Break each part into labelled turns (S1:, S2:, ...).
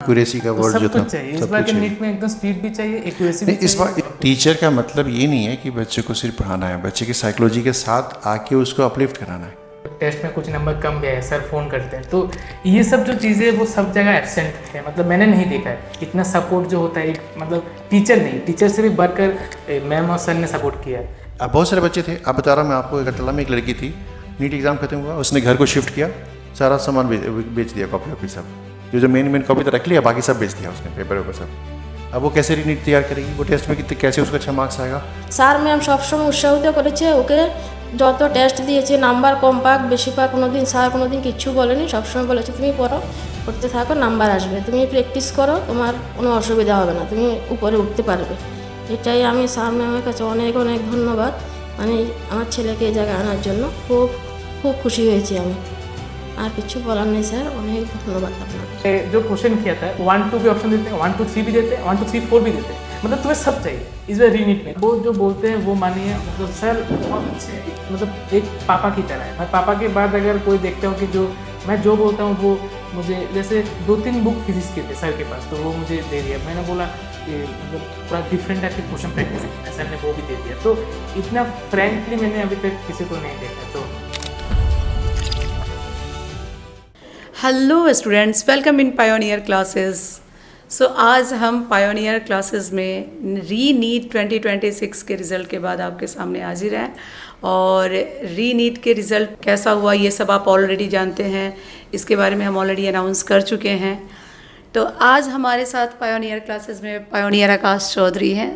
S1: Accuracy का word जो
S2: सब
S1: था
S2: कुछ चाहिए इस बार के नीट में, एकदम स्पीड भी चाहिए, एक्यूरेसी भी
S1: नहीं, इस
S2: चाहिए।
S1: बार टीचर का मतलब ये नहीं है कि बच्चे को सिर्फ पढ़ाना है, बच्चे की साइकोलॉजी के साथ आके उसको अपलिफ्ट कराना है।
S2: टेस्ट में कुछ नंबर कम भी आए, सर फ़ोन करते हैं, तो ये सब जो चीज़ें वो सब जगह एब्सेंट है। मतलब मैंने नहीं देखा है इतना सपोर्ट जो होता है, मतलब टीचर नहीं, टीचर से भी बढ़कर मैम और सर ने सपोर्ट किया है।
S1: अब बहुत सारे बच्चे थे, अब बता रहा हूँ मैं आपको, अगरतला में एक लड़की थी, नीट एग्ज़ाम खत्म हुआ, उसने घर को शिफ्ट किया, सारा सामान बेच दिया, कॉपी वॉपी सब, जो मेन कॉपी तो रख लिया, बाकी सब बेच दिया उसने, पेपर वेपर सब। अब वो कैसे नीट तैयार करेगी, वो टेस्ट में कितने कैसे उसका अच्छा मार्क्स आएगा।
S3: স্যার ম্যাম সবসময় উৎসাহিত করেছে ওকে, যত টেস্ট দিয়েছে নাম্বার কম পাক বেশি পাক কোনোদিন স্যার কোনোদিন কিচ্ছু বলেনি, সবসময় বলেছে তুমি পড়ো, পড়তে থাকো, নাম্বার আসবে, তুমি প্র্যাকটিস করো, তোমার কোনো অসুবিধা হবে না, তুমি উপরে উঠতে পারবে। এটাই আমি স্যার ম্যামের কাছে অনেক অনেক ধন্যবাদ, মানে আমার ছেলেকে এই জায়গায় আনার জন্য খুব খুব খুশি হয়েছি আমি। আর কিছু বলার নেই স্যার, অনেক ধন্যবাদ আপনাকে।
S2: जो क्वेश्चन किया था 1 2 भी ऑप्शन देते हैं, 1 2 3 भी देते हैं, 1 2 3 4 भी देते हैं, मतलब तुम्हें सब चाहिए इस बार रीनीट में। वो जो बोलते हैं वो मानिए, मतलब सर बहुत अच्छे हैं, मतलब एक पापा की तरह है। मैं पापा के बाद अगर कोई देखता हूँ कि जो मैं जो बोलता हूँ वो मुझे, जैसे 2-3 बुक फिजिक्स के थे सर के पास, तो वो मुझे दे दिया। मैंने बोला कि मतलब थोड़ा डिफरेंट टाइप के क्वेश्चन प्रैक्टिस करना, सर ने वो भी दे दिया। तो इतना फ्रेंकली मैंने अभी तक किसी को नहीं देखा। तो
S4: hello students, welcome in pioneer classes. So आज हम पायोनियर क्लासेस में री नीट 2026 के रिज़ल्ट के बाद आपके सामने हाजिर हैं, और री नीट के रिज़ल्ट कैसा हुआ ये सब आप ऑलरेडी जानते हैं, इसके बारे में हम ऑलरेडी अनाउंस कर चुके हैं। तो आज हमारे साथ पायोनियर क्लासेस में पायोनियर आकाश चौधरी हैं,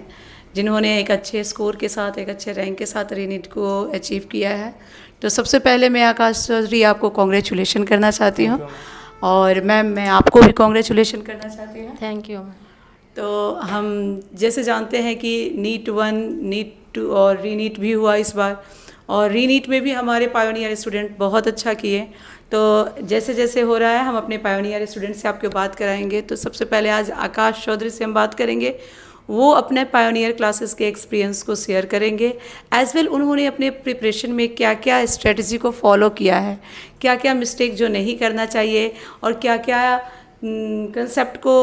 S4: जिन्होंने एक अच्छे स्कोर के साथ, एक अच्छे रैंक के साथ री नीट को अचीव किया है। तो सबसे पहले मैं आकाश चौधरी आपको कॉन्ग्रेचुलेशन करना चाहती हूँ, और मैम मैं आपको भी कॉन्ग्रेचुलेशन करना चाहती हूँ।
S3: Thank you.
S4: तो हम जैसे जानते हैं कि नीट 1, नीट 2 और री नीट भी हुआ इस बार, और री नीट में भी हमारे पायोनियर स्टूडेंट बहुत अच्छा किए। तो जैसे जैसे हो रहा है हम अपने पायोनियर स्टूडेंट से आपको बात कराएंगे। तो सबसे पहले आज आकाश चौधरी से हम बात करेंगे, वो अपने पायोनियर क्लासेस के एक्सपीरियंस को शेयर करेंगे, एज़ वेल उन्होंने अपने प्रिपरेशन में क्या क्या स्ट्रेटजी को फॉलो किया है, क्या क्या मिस्टेक जो नहीं करना चाहिए, और क्या क्या कंसेप्ट को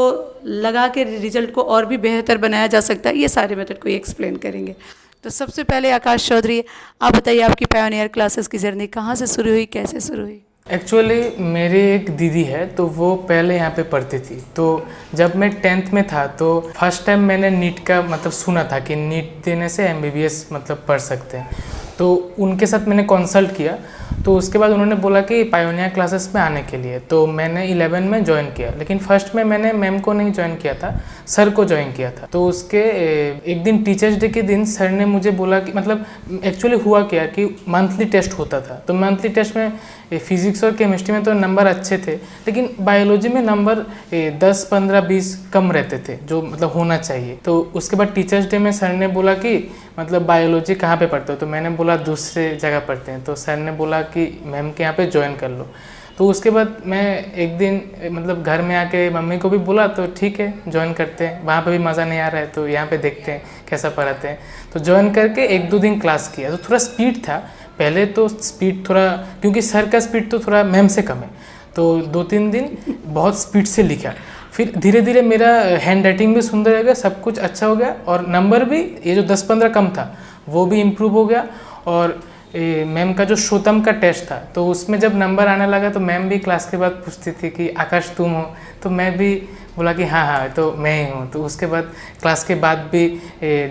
S4: लगा के रिजल्ट को और भी बेहतर बनाया जा सकता है, ये सारे मेथड को एक्सप्लेन करेंगे। तो सबसे पहले आकाश चौधरी, आप बताइए आपकी पायोनियर क्लासेस की जर्नी कहाँ से शुरू हुई, कैसे शुरू हुई?
S2: एक्चुअली मेरी एक दीदी है, तो वो पहले यहाँ पे पढ़ती थी। तो जब मैं 10th में था तो फर्स्ट टाइम मैंने नीट का मतलब सुना था कि नीट देने से MBBS मतलब पढ़ सकते हैं। तो उनके साथ मैंने कंसल्ट किया, तो उसके बाद उन्होंने बोला कि पायोनियर क्लासेस में आने के लिए। तो मैंने 11 में ज्वाइन किया, लेकिन फर्स्ट में मैंने मैम को नहीं ज्वाइन किया था, सर को ज्वाइन किया था। तो उसके एक दिन टीचर्स डे के दिन सर ने मुझे बोला कि मतलब एक्चुअली हुआ क्या कि मंथली टेस्ट होता था। तो मंथली टेस्ट में फिजिक्स और केमिस्ट्री में तो नंबर अच्छे थे, लेकिन बायोलॉजी में नंबर 10, 15, 20 कम रहते थे, जो मतलब होना चाहिए। तो उसके बाद टीचर्स डे में सर ने बोला कि मतलब बायोलॉजी कहाँ पे पढ़ते हो, तो मैंने बोला दूसरे जगह पढ़ते हैं। तो सर ने बोला कि मैम के यहाँ पे ज्वाइन कर लो। तो उसके बाद मैं एक दिन मतलब घर में आके मम्मी को भी बोला, तो ठीक है ज्वाइन करते हैं, वहाँ पे भी मज़ा नहीं आ रहा है तो यहाँ पे देखते हैं कैसा पढ़ाते हैं। तो ज्वाइन करके 1-2 दिन क्लास किया, तो थोड़ा स्पीड था पहले, तो स्पीड थोड़ा, क्योंकि सर का स्पीड तो थोड़ा मैम से कम है, तो 2-3 दिन बहुत स्पीड से लिखा। फिर धीरे धीरे मेरा हैंड राइटिंग भी सुंदर हो गया, सब कुछ अच्छा हो गया, और नंबर भी ये जो 10-15 कम था वो भी इम्प्रूव हो गया। और मैम का जो श्रोतम का टेस्ट था, तो उसमें जब नंबर आने लगा तो मैम भी क्लास के बाद पूछती थी कि आकाश तुम हो, तो मैं भी बोला कि हाँ हाँ तो मैं ही हूँ। तो उसके बाद क्लास के बाद भी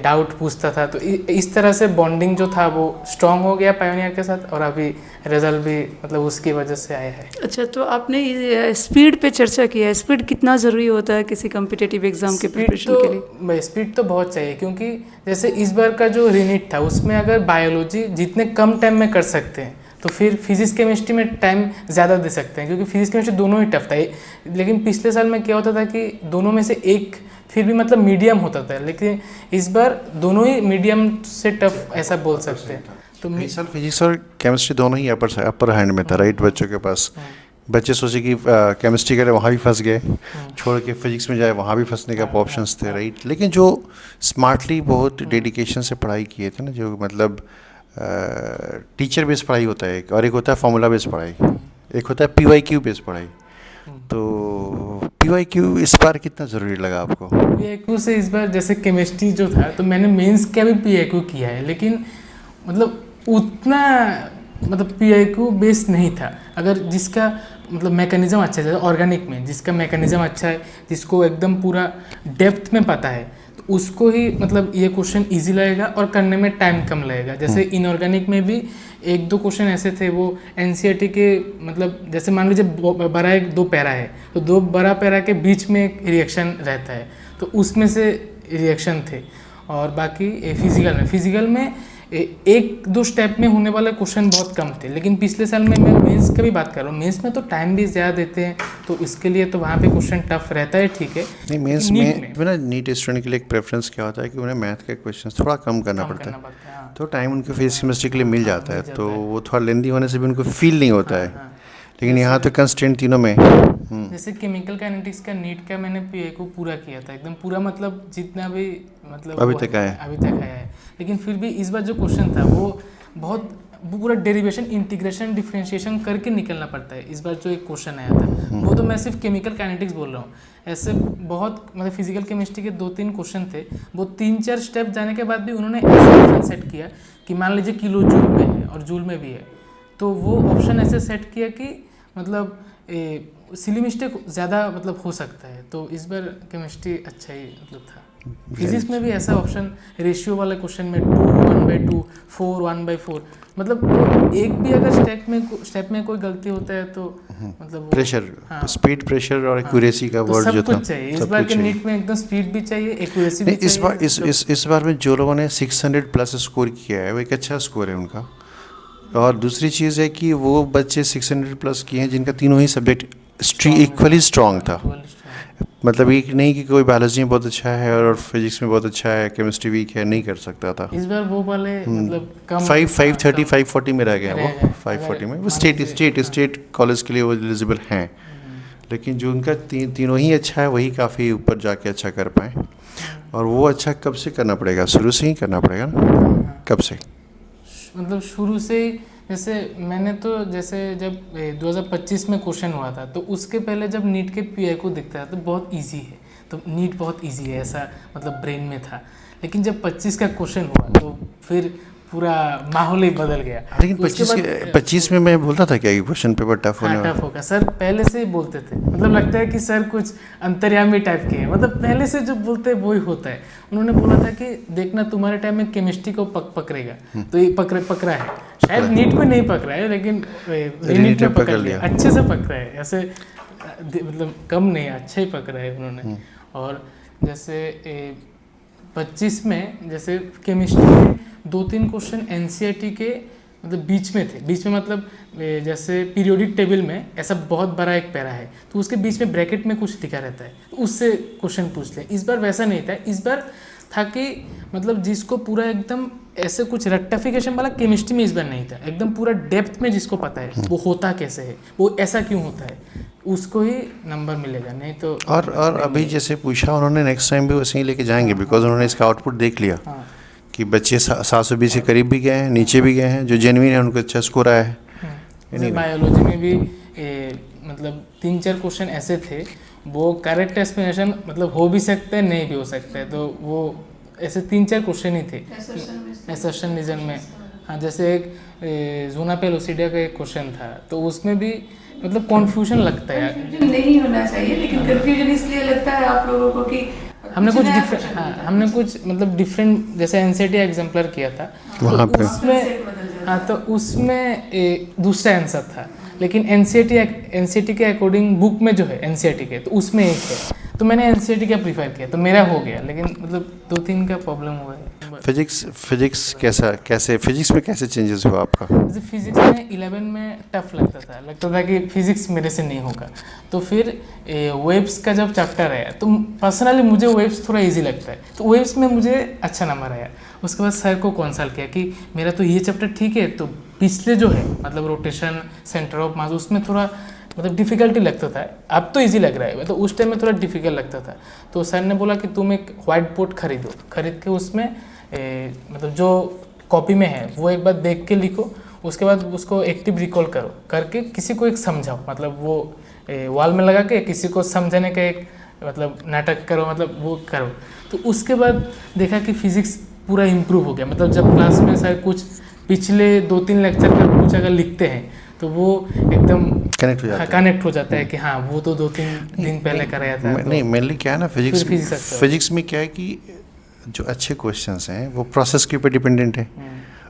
S2: डाउट पूछता था। तो इस तरह से बॉन्डिंग जो था वो स्ट्रांग हो गया पायोनियर के साथ, और अभी रिजल्ट भी मतलब उसकी वजह से आया है।
S4: अच्छा, तो आपने स्पीड पे चर्चा किया है, स्पीड कितना ज़रूरी होता है किसी कम्पिटिटिव एग्ज़ाम के प्रिपरेशन के लिए?
S2: स्पीड तो बहुत चाहिए, क्योंकि जैसे इस बार का जो रीनीट था उसमें अगर बायोलॉजी जितने कम टाइम में कर सकते हैं, तो फिर फिजिक्स केमिस्ट्री में टाइम ज़्यादा दे सकते हैं, क्योंकि फिजिक्स केमिस्ट्री दोनों ही टफ था। लेकिन पिछले साल में क्या होता था कि दोनों में से एक फिर भी मतलब मीडियम होता था, लेकिन इस बार दोनों ही मीडियम से टफ ऐसा बोल सकते हैं। तो
S1: इस साल फिजिक्स और केमिस्ट्री दोनों ही अपर हैंड में था, राइट, बच्चों के पास। बच्चे सोचे कि केमिस्ट्री करे वहाँ भी फंस गए, छोड़ के फिजिक्स में जाए वहाँ भी फंसने का ऑप्शंस थे, राइट। लेकिन जो स्मार्टली बहुत डेडिकेशन से पढ़ाई किए थे ना, जो मतलब टीचर बेस्ड पढ़ाई होता है एक, और एक होता है फॉर्मूला बेस्ड पढ़ाई, एक होता है PYQ बेस्ड पढ़ाई। तो PYQ इस बार कितना ज़रूरी लगा आपको?
S2: PIQ से इस बार जैसे केमिस्ट्री जो था तो मैंने मेंस का भी PIQ किया है, लेकिन मतलब उतना मतलब PIQ बेस नहीं था। अगर जिसका मतलब मैकेनिज्म अच्छा है, ऑर्गेनिक में जिसका मैकेनिज्म अच्छा है, जिसको एकदम पूरा डेप्थ में पता है, तो उसको ही मतलब ये क्वेश्चन इजी लगेगा और करने में टाइम कम लगेगा। जैसे इनऑर्गेनिक में भी एक दो क्वेश्चन ऐसे थे, वो NCERT के मतलब जैसे मान लीजिए बड़ा एक दो पैरा है, तो दो बड़ा पैरा के बीच में एक रिएक्शन रहता है, तो उसमें से रिएक्शन थे। और बाकी फिजिकल में एक दो स्टेप में होने वाले क्वेश्चन बहुत कम थे। लेकिन पिछले साल में मैं मेंस की भी बात कर रहा हूँ, मेंस में तो टाइम भी ज़्यादा देते हैं, तो इसके लिए तो वहाँ पे क्वेश्चन टफ रहता है, ठीक है।
S1: नहीं, मेंस में ना नीट स्टूडेंट के लिए एक प्रेफरेंस क्या होता है कि उन्हें मैथ के क्वेश्चन थोड़ा कम करना पड़ता है,
S2: हाँ।
S1: तो टाइम उनको फिजिक्स केमिस्ट्री के लिए मिल जाता है, तो वो थोड़ा लेंदी होने से भी उनको फील नहीं होता है। लेकिन यहाँ तो कंस्टेंट तीनों में
S2: जैसे केमिकल काइनेटिक्स का नीट का मैंने PIQ पूरा किया था, एकदम पूरा, मतलब जितना भी मतलब
S1: अभी तक आया
S2: है। लेकिन फिर भी इस बार जो क्वेश्चन था वो पूरा डेरिवेशन, इंटीग्रेशन, डिफरेंशिएशन करके निकलना पड़ता है। इस बार जो एक क्वेश्चन आया था वो तो मैं सिर्फ केमिकल काइनेटिक्स बोल रहा हूँ, ऐसे बहुत मतलब फिजिकल केमिस्ट्री के 2-3 क्वेश्चन थे, वो 3-4 स्टेप जाने के बाद भी उन्होंने ऐसा ऑप्शन सेट किया कि मान लीजिए किलो जूल में है और जूल में भी है, तो वो ऑप्शन ऐसे सेट किया कि मतलब सिली मिस्टेक ज़्यादा मतलब हो सकता है। तो इस बार केमिस्ट्री अच्छा ही मतलब था। फिजिक्स में भी ऐसा ऑप्शन रेशियो वाले क्वेश्चन में 2:1/2, 4:1/4, मतलब वो एक भी अगर स्टेप में कोई गलती होता है तो मतलब
S1: प्रेशर, स्पीड, प्रेशर और एक्यूरेसी का वर्ड जो था,
S2: सब कुछ चाहिए। इस बार के नीट में एकदम स्पीड भी चाहिए, एक्यूरेसी भी
S1: चाहिए।
S2: चाहिए।
S1: इस बार में जो लोगों ने 600 प्लस स्कोर किया है वो एक अच्छा स्कोर है उनका। और दूसरी चीज़ है कि वो बच्चे 600 प्लस किए हैं जिनका तीनों ही सब्जेक्ट इक्वली स्ट्रॉन्ग था। मतलब एक नहीं कि कोई बायोलॉजी में बहुत अच्छा है और फिजिक्स में बहुत अच्छा है, केमिस्ट्री वीक है, नहीं कर सकता था।
S2: इस बार वो वाले मतलब कम
S1: 530 540 में रह गए वो, 540 में वो स्टेट कॉलेज के लिए वो एलिजिबल हैं। लेकिन जो उनका तीनों ही अच्छा है वही काफ़ी ऊपर जाके अच्छा कर पाए। और वो अच्छा कब से करना पड़ेगा? शुरू से ही करना पड़ेगा ना? कब से?
S2: मतलब शुरू से ही, जैसे मैंने तो जैसे जब 2025 में क्वेश्चन हुआ था तो उसके पहले जब नीट के PIQ दिखता है तो बहुत इजी है, तो नीट बहुत इजी है ऐसा मतलब ब्रेन में था। लेकिन जब 25 का क्वेश्चन हुआ तो फिर पूरा माहौल ही बदल गया।
S1: लेकिन 25 में मैं बोलता था क्या कि क्वेश्चन पेपर टफ होने वाला?
S2: टफ होगा सर, पहले से ही बोलते थे। मतलब लगता है कि सर कुछ अंतर्यामी टाइप के हैं, मतलब पहले से जो बोलते हैं वही होता है। उन्होंने बोला था कि देखना तुम्हारे टाइम में केमिस्ट्री को पकड़ेगा, तो ये पकड़ा है। शायद नीट में नहीं पकड़ा है लेकिन नीट में पकड़ लिया, अच्छे से पकड़ा है, ऐसे मतलब कम नहीं, अच्छा ही पकड़ा है उन्होंने। और जैसे 25 में जैसे केमिस्ट्री में 2-3 क्वेश्चन NCERT के मतलब बीच में थे। बीच में मतलब जैसे पीरियोडिक टेबल में ऐसा बहुत बड़ा एक पैरा है तो उसके बीच में ब्रैकेट में कुछ लिखा रहता है, तो उससे क्वेश्चन पूछ ले। इस बार वैसा नहीं था, इस बार था कि मतलब जिसको पूरा एकदम ऐसे कुछ रेक्टिफिकेशन वाला केमिस्ट्री में इस बार नहीं था, एकदम पूरा डेप्थ में जिसको पता है वो होता कैसे है, वो ऐसा क्यों होता है, उसको ही नंबर मिलेगा, नहीं तो। और
S1: अभी जैसे पूछा उन्होंने, नेक्स्ट टाइम भी वैसे ही लेके जाएंगे, बिकॉज उन्होंने इसका आउटपुट देख लिया कि बच्चे 720 के करीब भी गए हैं, नीचे भी गए हैं, जो जेन्युइन है उनको अच्छा स्कोर आया है।
S2: बायोलॉजी में भी मतलब 3-4 क्वेश्चन ऐसे थे, वो करेक्ट एक्सप्लेनेशन मतलब हो भी सकता है, नहीं भी हो सकता है, तो वो ऐसे 3-4 क्वेश्चन ही थे एसर्शन रीजन में। हाँ, जैसे एक जोना पेलोसिडिया का एक क्वेश्चन था, तो उसमें भी मतलब कॉन्फ्यूजन लगता है।
S4: कन्फ्यूजन नहीं होना चाहिए, लेकिन कन्फ्यूजन इसलिए लगता है आप लोगों को कि
S2: हमने कुछ मतलब डिफरेंट, जैसे NCERT एग्जाम्पलर किया था
S1: वहाँ पे
S2: तो उसमें दूसरा आंसर था, लेकिन NCERT के अकॉर्डिंग बुक में जो है NCERT के, तो उसमें एक है, तो मैंने NCERT का प्रीफर किया तो मेरा हो गया। लेकिन मतलब 2-3 का प्रॉब्लम हुआ है।
S1: फिजिक्स कैसे फिजिक्स में कैसे चेंजेस हुआ आपका?
S2: जैसे फिजिक्स में 11 में टफ लगता था कि फिजिक्स मेरे से नहीं होगा, तो फिर वेव्स का जब चैप्टर आया तो पर्सनली मुझे वेव्स थोड़ा इजी लगता है, तो वेव्स में मुझे अच्छा नंबर आया। उसके बाद सर को कंसल्ट किया कि मेरा तो ये चैप्टर ठीक है, तो पिछले जो है मतलब रोटेशन, सेंटर ऑफ मास, उसमें थोड़ा मतलब डिफ़िकल्टी लगता था, अब तो इजी लग रहा है, तो उस टाइम में थोड़ा डिफ़िकल्ट लगता था। तो सर ने बोला कि तुम एक वाइट बोर्ड खरीद के उसमें मतलब जो कॉपी में है वो एक बार देख के लिखो, उसके बाद उसको एक्टिव रिकॉल करके किसी को एक समझाओ, मतलब वो वॉल में लगा के किसी को समझाने का एक मतलब नाटक करो, मतलब वो करो। तो उसके बाद देखा कि फिजिक्स पूरा इम्प्रूव हो गया। मतलब जब क्लास में सर कुछ पिछले 2-3 लेक्चर का कुछ अगर लिखते हैं तो वो एकदम कनेक्ट हो जाता है कि हाँ वो तो 2-3 दिन पहले कराया था।
S1: नहीं मेनली क्या है ना, फिजिक्स में क्या है कि जो अच्छे क्वेश्चंस हैं वो प्रोसेस के ऊपर डिपेंडेंट है।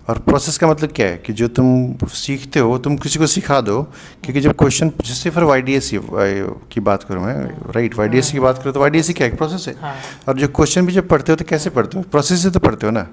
S1: और प्रोसेस का मतलब क्या है कि जो तुम सीखते हो तुम किसी को सिखा दो, क्योंकि जब क्वेश्चन, जैसे फिर YDSC की बात करूँ मैं, राइट, YDSC की बात करूँ तो YDSC क्या है, प्रोसेस है। और जो क्वेश्चन भी जब पढ़ते हो तो कैसे पढ़ते हो, प्रोसेस से तो पढ़ते हो ना,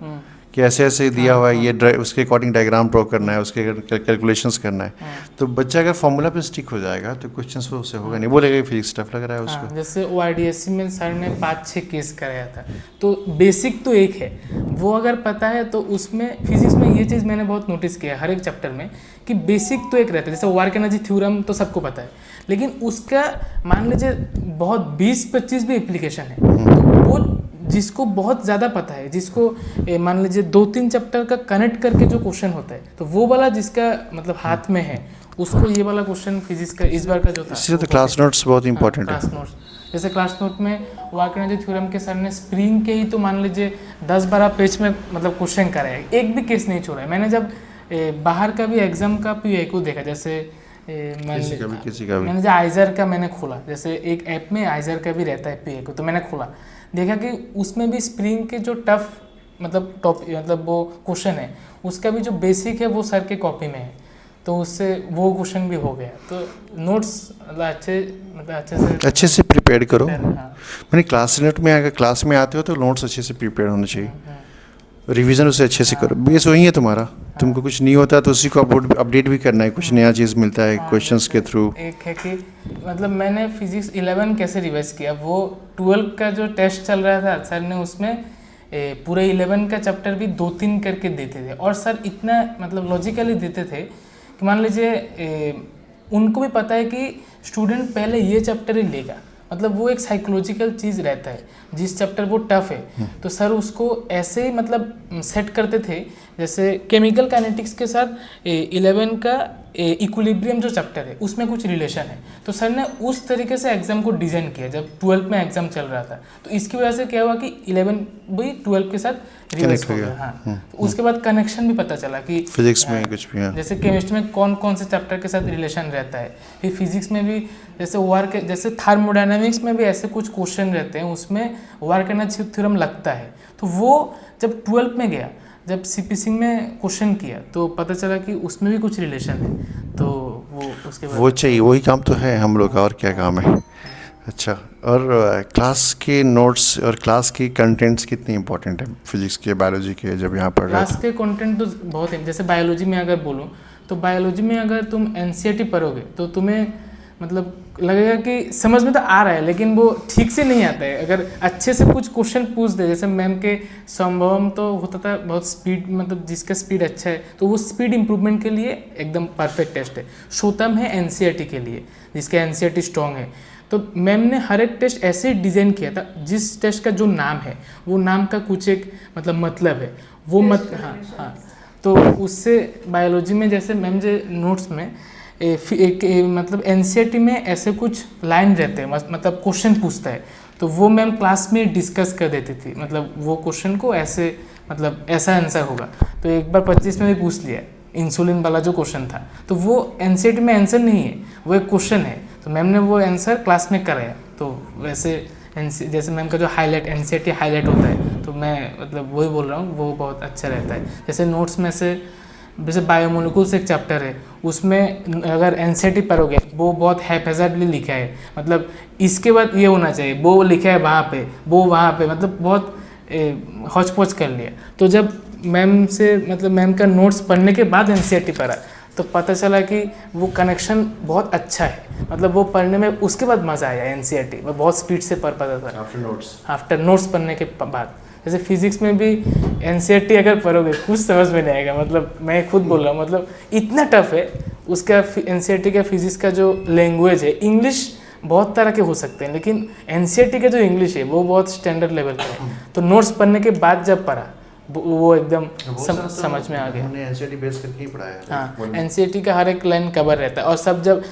S1: कि ऐसे ऐसे दिया हुआ है, ये उसके अकॉर्डिंग डायग्राम ड्रॉ करना है, उसके कैलकुलेशंस करना है। तो बच्चा अगर फॉर्मूला पे स्टिक हो जाएगा तो क्वेश्चंस वो उससे होगा नहीं, बोलेगा फिजिक्स टफ लग रहा है उसको।
S2: जैसे YDSC में सर ने 5-6 केस कराया था, तो बेसिक तो एक है, वो अगर पता है तो उसमें फिजिक्स में ये चीज़ मैंने बहुत नोटिस किया है हर एक चैप्टर में कि बेसिक तो एक रहता है। जैसे वर्क एनर्जी थ्योरम तो सबको पता है, लेकिन उसका मान लीजिए बहुत 20-25 भी एप्लीकेशन है। तो वो जिसको बहुत ज़्यादा पता है, जिसको मान लीजिए 2-3 चैप्टर का कनेक्ट करके जो क्वेश्चन होता है, तो वो वाला जिसका मतलब हाथ में है उसको ये वाला क्वेश्चन फिजिक्स का इस बार का जो था,
S1: इसलिए तो क्लास नोट्स बहुत इंपॉर्टेंट है।
S2: क्लास नोट्स, जैसे क्लास नोट में वर्क एनर्जी थ्योरम के सर ने स्प्रिंग के ही तो मान लीजिए 10-12 पेज में मतलब क्वेश्चन कराया, एक भी केस नहीं छोड़ा है। मैंने जब बाहर का भी एग्जाम का PYQ देखा, जैसे मैंने जो आइजर का मैंने खोला, जैसे एक ऐप में आइजर का भी रहता है PYQ, तो मैंने खोला, देखा कि उसमें भी स्प्रिंग के जो टफ मतलब वो क्वेश्चन है उसका भी जो बेसिक है वो सर के कॉपी में है, तो उससे वो क्वेश्चन भी हो गया। तो नोट्स अच्छे से
S1: प्रिपेयर करो। मैंने क्लास नोट में अगर क्लास में आते हो तो नोट्स अच्छे से प्रिपेयर होने चाहिए, रिवीजन उसे अच्छे से करो, बेस वही है तुम्हारा। तुमको कुछ नहीं होता तो उसी को अपडेट भी करना है, कुछ नया चीज़ मिलता है क्वेश्चंस के थ्रू।
S2: एक है कि मतलब मैंने फिजिक्स 11 कैसे रिवाइज किया, वो 12 का जो टेस्ट चल रहा था सर ने उसमें पूरे 11 का चैप्टर भी 2-3 करके देते थे, और सर इतना मतलब लॉजिकली देते थे कि मान लीजिए उनको भी पता है कि स्टूडेंट पहले ये चैप्टर ही लेगा, मतलब वो एक साइकोलॉजिकल चीज़ रहता है, जिस चैप्टर वो टफ है तो सर उसको ऐसे ही मतलब सेट करते थे। जैसे केमिकल काइनेटिक्स के साथ 11 का इक्विलिब्रियम जो चैप्टर है उसमें कुछ रिलेशन है, तो सर ने उस तरीके से एग्जाम को डिज़ाइन किया जब 12 में एग्जाम चल रहा था। तो इसकी वजह से क्या हुआ कि 11 भी 12 के साथ रिलेट हो गया। हाँ, तो उसके बाद कनेक्शन भी पता चला कि
S1: फिजिक्स में कुछ भी,
S2: जैसे केमिस्ट्री में कौन कौन से चैप्टर के साथ रिलेशन रहता है, फिर फिजिक्स में भी जैसे वर्क, जैसे थर्मोडायनामिक्स में भी ऐसे कुछ क्वेश्चन रहते हैं, उसमें वर्क एनर्जी थ्योरम लगता है। तो वो जब 12 में गया, जब CPC में क्वेश्चन किया तो पता चला कि उसमें भी कुछ रिलेशन है, तो वो उसके बाद
S1: वो चाहिए, वही काम तो है हम लोग का, और क्या काम है। अच्छा, और क्लास के नोट्स और क्लास के कंटेंट्स कितने इंपॉर्टेंट है फिजिक्स के, बायोलॉजी के, जब यहाँ पर
S2: क्लास के कंटेंट तो बहुत है। जैसे बायोलॉजी में अगर बोलूँ तो बायोलॉजी में अगर तुम NCERT पढ़ोगे तो तुम्हें मतलब लगेगा कि समझ में तो आ रहा है लेकिन वो ठीक से नहीं आता है। अगर अच्छे से कुछ क्वेश्चन पूछ दे, जैसे मैम के संभवम तो होता था बहुत स्पीड, मतलब जिसका स्पीड अच्छा है तो वो स्पीड इम्प्रूवमेंट के लिए एकदम परफेक्ट टेस्ट है। शोतम है NCERT के लिए, जिसका NCERT स्ट्रॉन्ग है। तो मैम ने हर एक टेस्ट ऐसे डिज़ाइन किया था, जिस टेस्ट का जो नाम है वो नाम का कुछ एक मतलब है वो हाँ। तो उससे बायोलॉजी में जैसे मैम जो नोट्स में मतलब NCERT में ऐसे कुछ लाइन रहते हैं, मतलब क्वेश्चन पूछता है तो वो मैम क्लास में डिस्कस कर देती थी, मतलब वो क्वेश्चन को ऐसे मतलब ऐसा आंसर होगा। तो एक बार 25 में भी पूछ लिया इंसुलिन वाला जो क्वेश्चन था, तो वो NCERT में आंसर नहीं है, वो एक क्वेश्चन है, तो मैम ने वो आंसर क्लास में कराया। तो वैसे जैसे मैम का जो हाईलाइट NCERT हाईलाइट होता है, तो मैं मतलब वही बोल रहा हूँ, वो बहुत अच्छा रहता है। जैसे नोट्स में से जैसे बायोमोलिकुल्स एक चैप्टर है, उसमें अगर NCERT पढ़ोगे वो बहुत हैप्पैज़ार्डली लिखा है, मतलब इसके बाद ये होना चाहिए, वो लिखा है वहाँ पे, वो वहाँ पे, मतलब बहुत हौच पौच कर लिया। तो जब मैम से मतलब मैम का नोट्स पढ़ने के बाद NCERT पढ़ा तो पता चला कि वो कनेक्शन बहुत अच्छा है, मतलब वो पढ़ने में उसके बाद मज़ा आया। NCERT मैं बहुत स्पीड से पढ़ पाता था आफ्टर नोट्स पढ़ने के बाद। जैसे फिजिक्स में भी NCERT अगर पढ़ोगे कुछ समझ में नहीं आएगा, मतलब मैं खुद बोल रहा हूँ, मतलब इतना टफ है उसका। NCERT का फिजिक्स का जो लैंग्वेज है, इंग्लिश बहुत तरह के हो सकते हैं, लेकिन NCERT का जो इंग्लिश है वो बहुत स्टैंडर्ड लेवल का है। तो नोट्स पढ़ने के बाद जब पढ़ा वो एकदम समझ में आ गया।
S1: हमने एनसीईआरटी बेस करके ही पढ़ाया है।
S2: हाँ, एनसीईआरटी का हर एक लाइन कवर रहता है। और सब जब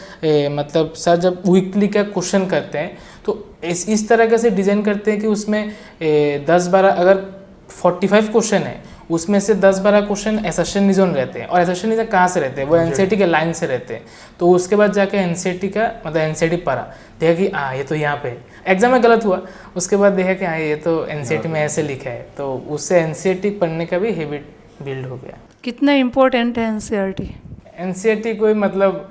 S2: मतलब सर जब वीकली का क्वेश्चन करते हैं तो इस तरह से डिज़ाइन करते हैं कि उसमें 10-12 अगर 45 क्वेश्चन है उसमें से 10-12 क्वेश्चन एसेशन जोन रहते हैं। और एसेशन जोन कहाँ से रहते हैं? वो एनसीईआरटी के लाइन से रहते हैं। तो उसके बाद जाके एनसीईआरटी का मतलब एनसीईआरटी पढ़ा, देखा कि हाँ ये तो यहाँ पे एग्जाम में गलत हुआ, उसके बाद देखा कि हाँ ये तो एनसीईआरटी में ऐसे लिखा है, तो उससे एनसीईआरटी पढ़ने का भी हैबिट बिल्ड हो गया।
S4: कितना इम्पोर्टेंट है एनसीईआरटी?
S2: एनसीईआरटी कोई मतलब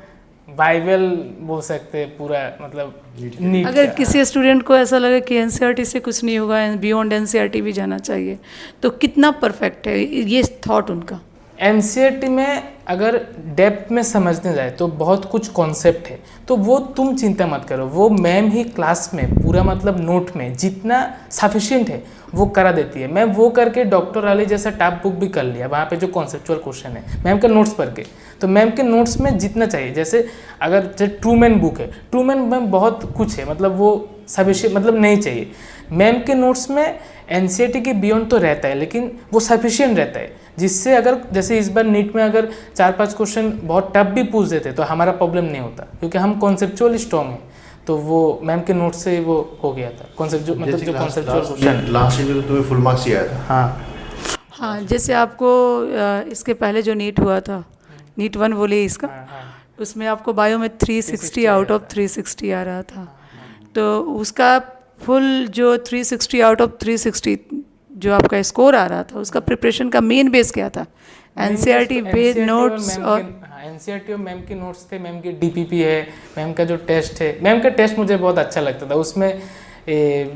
S2: बाइबल बोल सकते हैं पूरा, मतलब नीट
S4: अगर किसी स्टूडेंट को ऐसा लगे कि एनसीईआरटी से कुछ नहीं होगा, बियॉन्ड एनसीईआरटी भी जाना चाहिए, तो कितना परफेक्ट है ये थॉट उनका?
S2: एनसीईआरटी में अगर डेप्थ में समझने जाए तो बहुत कुछ कॉन्सेप्ट है, तो वो तुम चिंता मत करो, वो मैम ही क्लास में पूरा मतलब नोट में जितना सफिशिएंट है वो करा देती है। मैं वो करके डॉक्टर अली जैसा टॉप बुक भी कर लिया, वहाँ पे जो कॉन्सेप्चुअल क्वेश्चन है मैम का नोट्स पढ़ के। तो मैम के नोट्स में जितना चाहिए, जैसे अगर ट्रूमैन बुक है, ट्रूमैन में बहुत कुछ है, मतलब वो सफिशिएंट मतलब नहीं चाहिए। मैम के नोट्स में एनसीईआरटी के बियॉन्ड तो रहता है लेकिन वो सफिशिएंट रहता है, जिससे अगर जैसे इस बार नीट में अगर 4-5 क्वेश्चन बहुत टफ भी पूछ देते तो हमारा प्रॉब्लम नहीं होता, क्योंकि हम कॉन्सेप्चुअल स्ट्रॉन्ग हैं। तो वो मैम के नोट से वो हो गया था कॉन्सेप्ट, जो मतलब जो कॉन्सेप्चुअल क्वेश्चन
S1: लास्ट ईयर में तुम्हें फुल मार्क्स ही आया था।
S2: हाँ
S4: जैसे आपको इसके पहले जो नीट हुआ था, नीट 1 बोले इसका, उसमें आपको बायो में 360 आउट ऑफ 360 आ रहा था। तो उसका फुल जो 360 आउट ऑफ 360 जो आपका स्कोर आ रहा था, उसका प्रिपरेशन का मेन बेस क्या था? एनसीईआरटी बेस्ड नोट्स और
S2: एनसीईआरटी और मैम के नोट्स थे, मैम की डीपीपी है, मैम का जो टेस्ट है, मैम का टेस्ट मुझे बहुत अच्छा लगता था। उसमें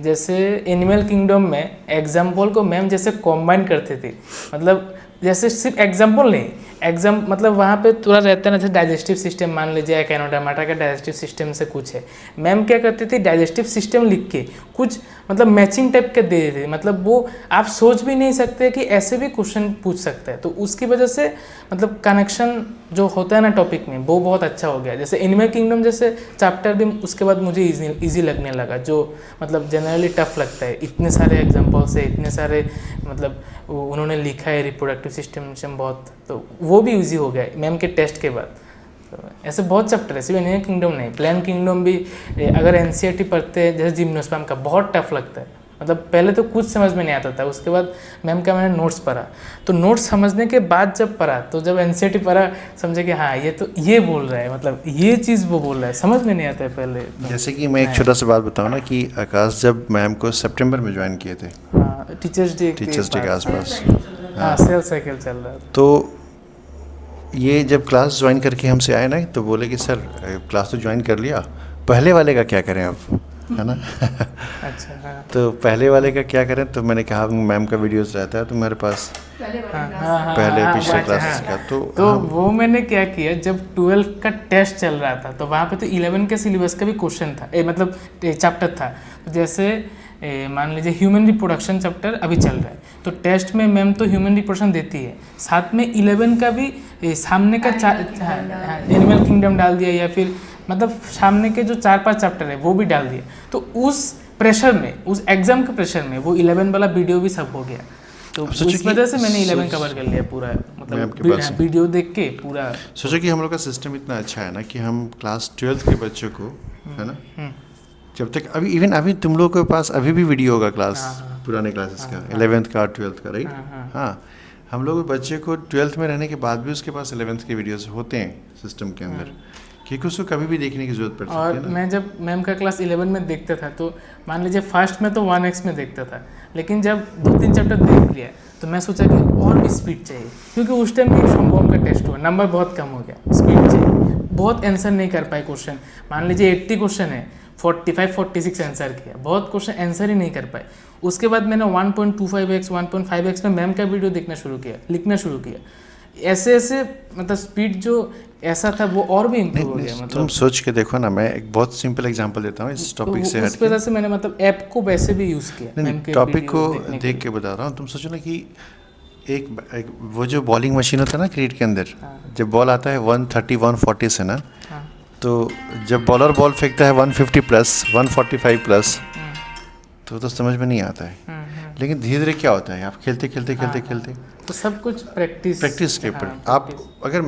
S2: जैसे एनिमल किंगडम में एग्जाम्पल को मैम जैसे कॉम्बाइन करती थी, मतलब जैसे सिर्फ एग्जाम्पल नहीं, मतलब वहाँ पे थोड़ा रहता है ना, जैसे डाइजेस्टिव सिस्टम मान लीजिए एकानोडर्माटा का डाइजेस्टिव सिस्टम से कुछ है, मैम क्या करती थी डाइजेस्टिव सिस्टम लिख के कुछ मतलब मैचिंग टाइप के दे देते, मतलब वो आप सोच भी नहीं सकते कि ऐसे भी क्वेश्चन पूछ सकते हैं। तो उसकी वजह से मतलब कनेक्शन जो होता है ना टॉपिक में, वो बहुत अच्छा हो गया। जैसे एनिमल किंगडम जैसे चैप्टर भी उसके बाद मुझे ईजी लगने लगा, जो मतलब जनरली टफ लगता है। इतने सारे एग्जाम्पल्स है, इतने सारे मतलब उन्होंने लिखा है रिप्रोडक्टिव सिस्टम बहुत, तो वो भी ईजी हो गया मैम के टेस्ट के बाद। तो ऐसे बहुत चैप्टर है, सिर्फ एनिमल किंगडम नहीं, प्लांट किंगडम भी अगर एनसीईआरटी पढ़ते हैं, जैसे जिम्नोस्पर्म का बहुत टफ लगता है, मतलब पहले तो कुछ समझ में नहीं आता था, उसके बाद मैम का मैंने नोट्स पढ़ा, तो नोट्स समझने के बाद जब पढ़ा, तो जब एनसीईआरटी पढ़ा समझे कि हाँ ये तो ये बोल रहा है, मतलब ये चीज़ वो बोल रहा है, समझ में नहीं आता है पहले।
S1: जैसे कि मैं एक छोटा सा बात बताऊँ ना कि आकाश जब मैम को सितंबर में ज्वाइन किए थे,
S2: टीचर्स डे
S1: के आसपास,
S2: हाँ सेल साइकिल चल रहा था,
S1: तो ये जब क्लास ज्वाइन करके हमसे आए ना, तो बोले कि सर क्लास तो ज्वाइन कर लिया, पहले वाले का क्या करें अब, है ना।
S2: अच्छा हाँ।
S1: तो पहले वाले का क्या करें, तो मैंने कहा मैम का वीडियोस रहता है तुम्हारे पास, पहले पिछले क्लासेस का, तो
S2: वो मैंने क्या किया, जब 12 का टेस्ट चल रहा था तो वहाँ पे तो 11 के सिलेबस का भी क्वेश्चन था, मतलब चैप्टर था। तो जैसे मान लीजिए ह्यूमन रिप्रोडक्शन चैप्टर अभी चल रहा है, तो टेस्ट में मैम तो ह्यूमन रिप्रोडक्शन देती है, साथ में 11 का भी सामने का एनिमल किंगडम डाल दिया, या फिर मतलब सामने के जो 4-5 चैप्टर है वो भी डाल दिया। तो उस प्रेशर में, उस एग्जाम के प्रेशर में वो 11 वाला वीडियो भी सब हो गया, तो उस वजह से मैंने 11 कवर कर लिया पूरा, मतलब वीडियो देख के पूरा।
S1: सोचो कि हम लोग का सिस्टम इतना अच्छा है ना कि हम क्लास 12 के बच्चों को, है ना, जब तक अभी तुम लोगों के पास अभी भी वीडियो होगा क्लास पुराने क्लासेस का, 11th का 12th का, राइट। हाँ, हम लोग बच्चे को 12th में रहने के बाद भी उसके पास 11th के वीडियोस होते हैं सिस्टम के अंदर, क्योंकि उसको कभी भी देखने की जरूरत पड़ सकती है ना।
S2: और मैं जब मैम का क्लास 11 में देखता था, तो मान लीजिए फर्स्ट में तो 1x में देखता था, लेकिन जब 2-3 चैप्टर देख लिया तो मैं सोचा कि और भी स्पीड चाहिए, क्योंकि उस टाइम भी शॉम्बॉम का टेस्ट हुआ, नंबर बहुत कम हो गया, स्पीड चाहिए, बहुत आंसर नहीं कर पाए क्वेश्चन। मान लीजिए 80 क्वेश्चन है, 45-46 आंसर किया, बहुत क्वेश्चन आंसर ही नहीं कर पाए। उसके बाद मैंने 1.25x 1.5x में मैम का वीडियो देखना शुरू किया, लिखना शुरू किया, ऐसे मतलब स्पीड जो ऐसा था वो और भी इम्प्रूव हो गया। मतलब
S1: तुम सोच के देखो ना, मैं एक बहुत सिंपल एग्जांपल देता हूँ इस टॉपिक से हट के।
S2: उस वजह से मैंने मतलब ऐप को वैसे भी यूज़ किया,
S1: नहीं, टॉपिक को देख के बता रहा हूँ। तुम सोचो ना कि एक वो जो बॉलिंग मशीन होता है ना क्रिकेट के अंदर, जब बॉल आता है 130-140 से ना, तो जब बॉलर बॉल फेंकता है 150 प्लस 145 प्लस, तो समझ में नहीं आता है। लेकिन धीरे धीरे क्या होता है, आप खेलते खेलते खेलते खेलते
S2: तो सब कुछ प्रैक्टिस
S1: के ऊपर आप, अगर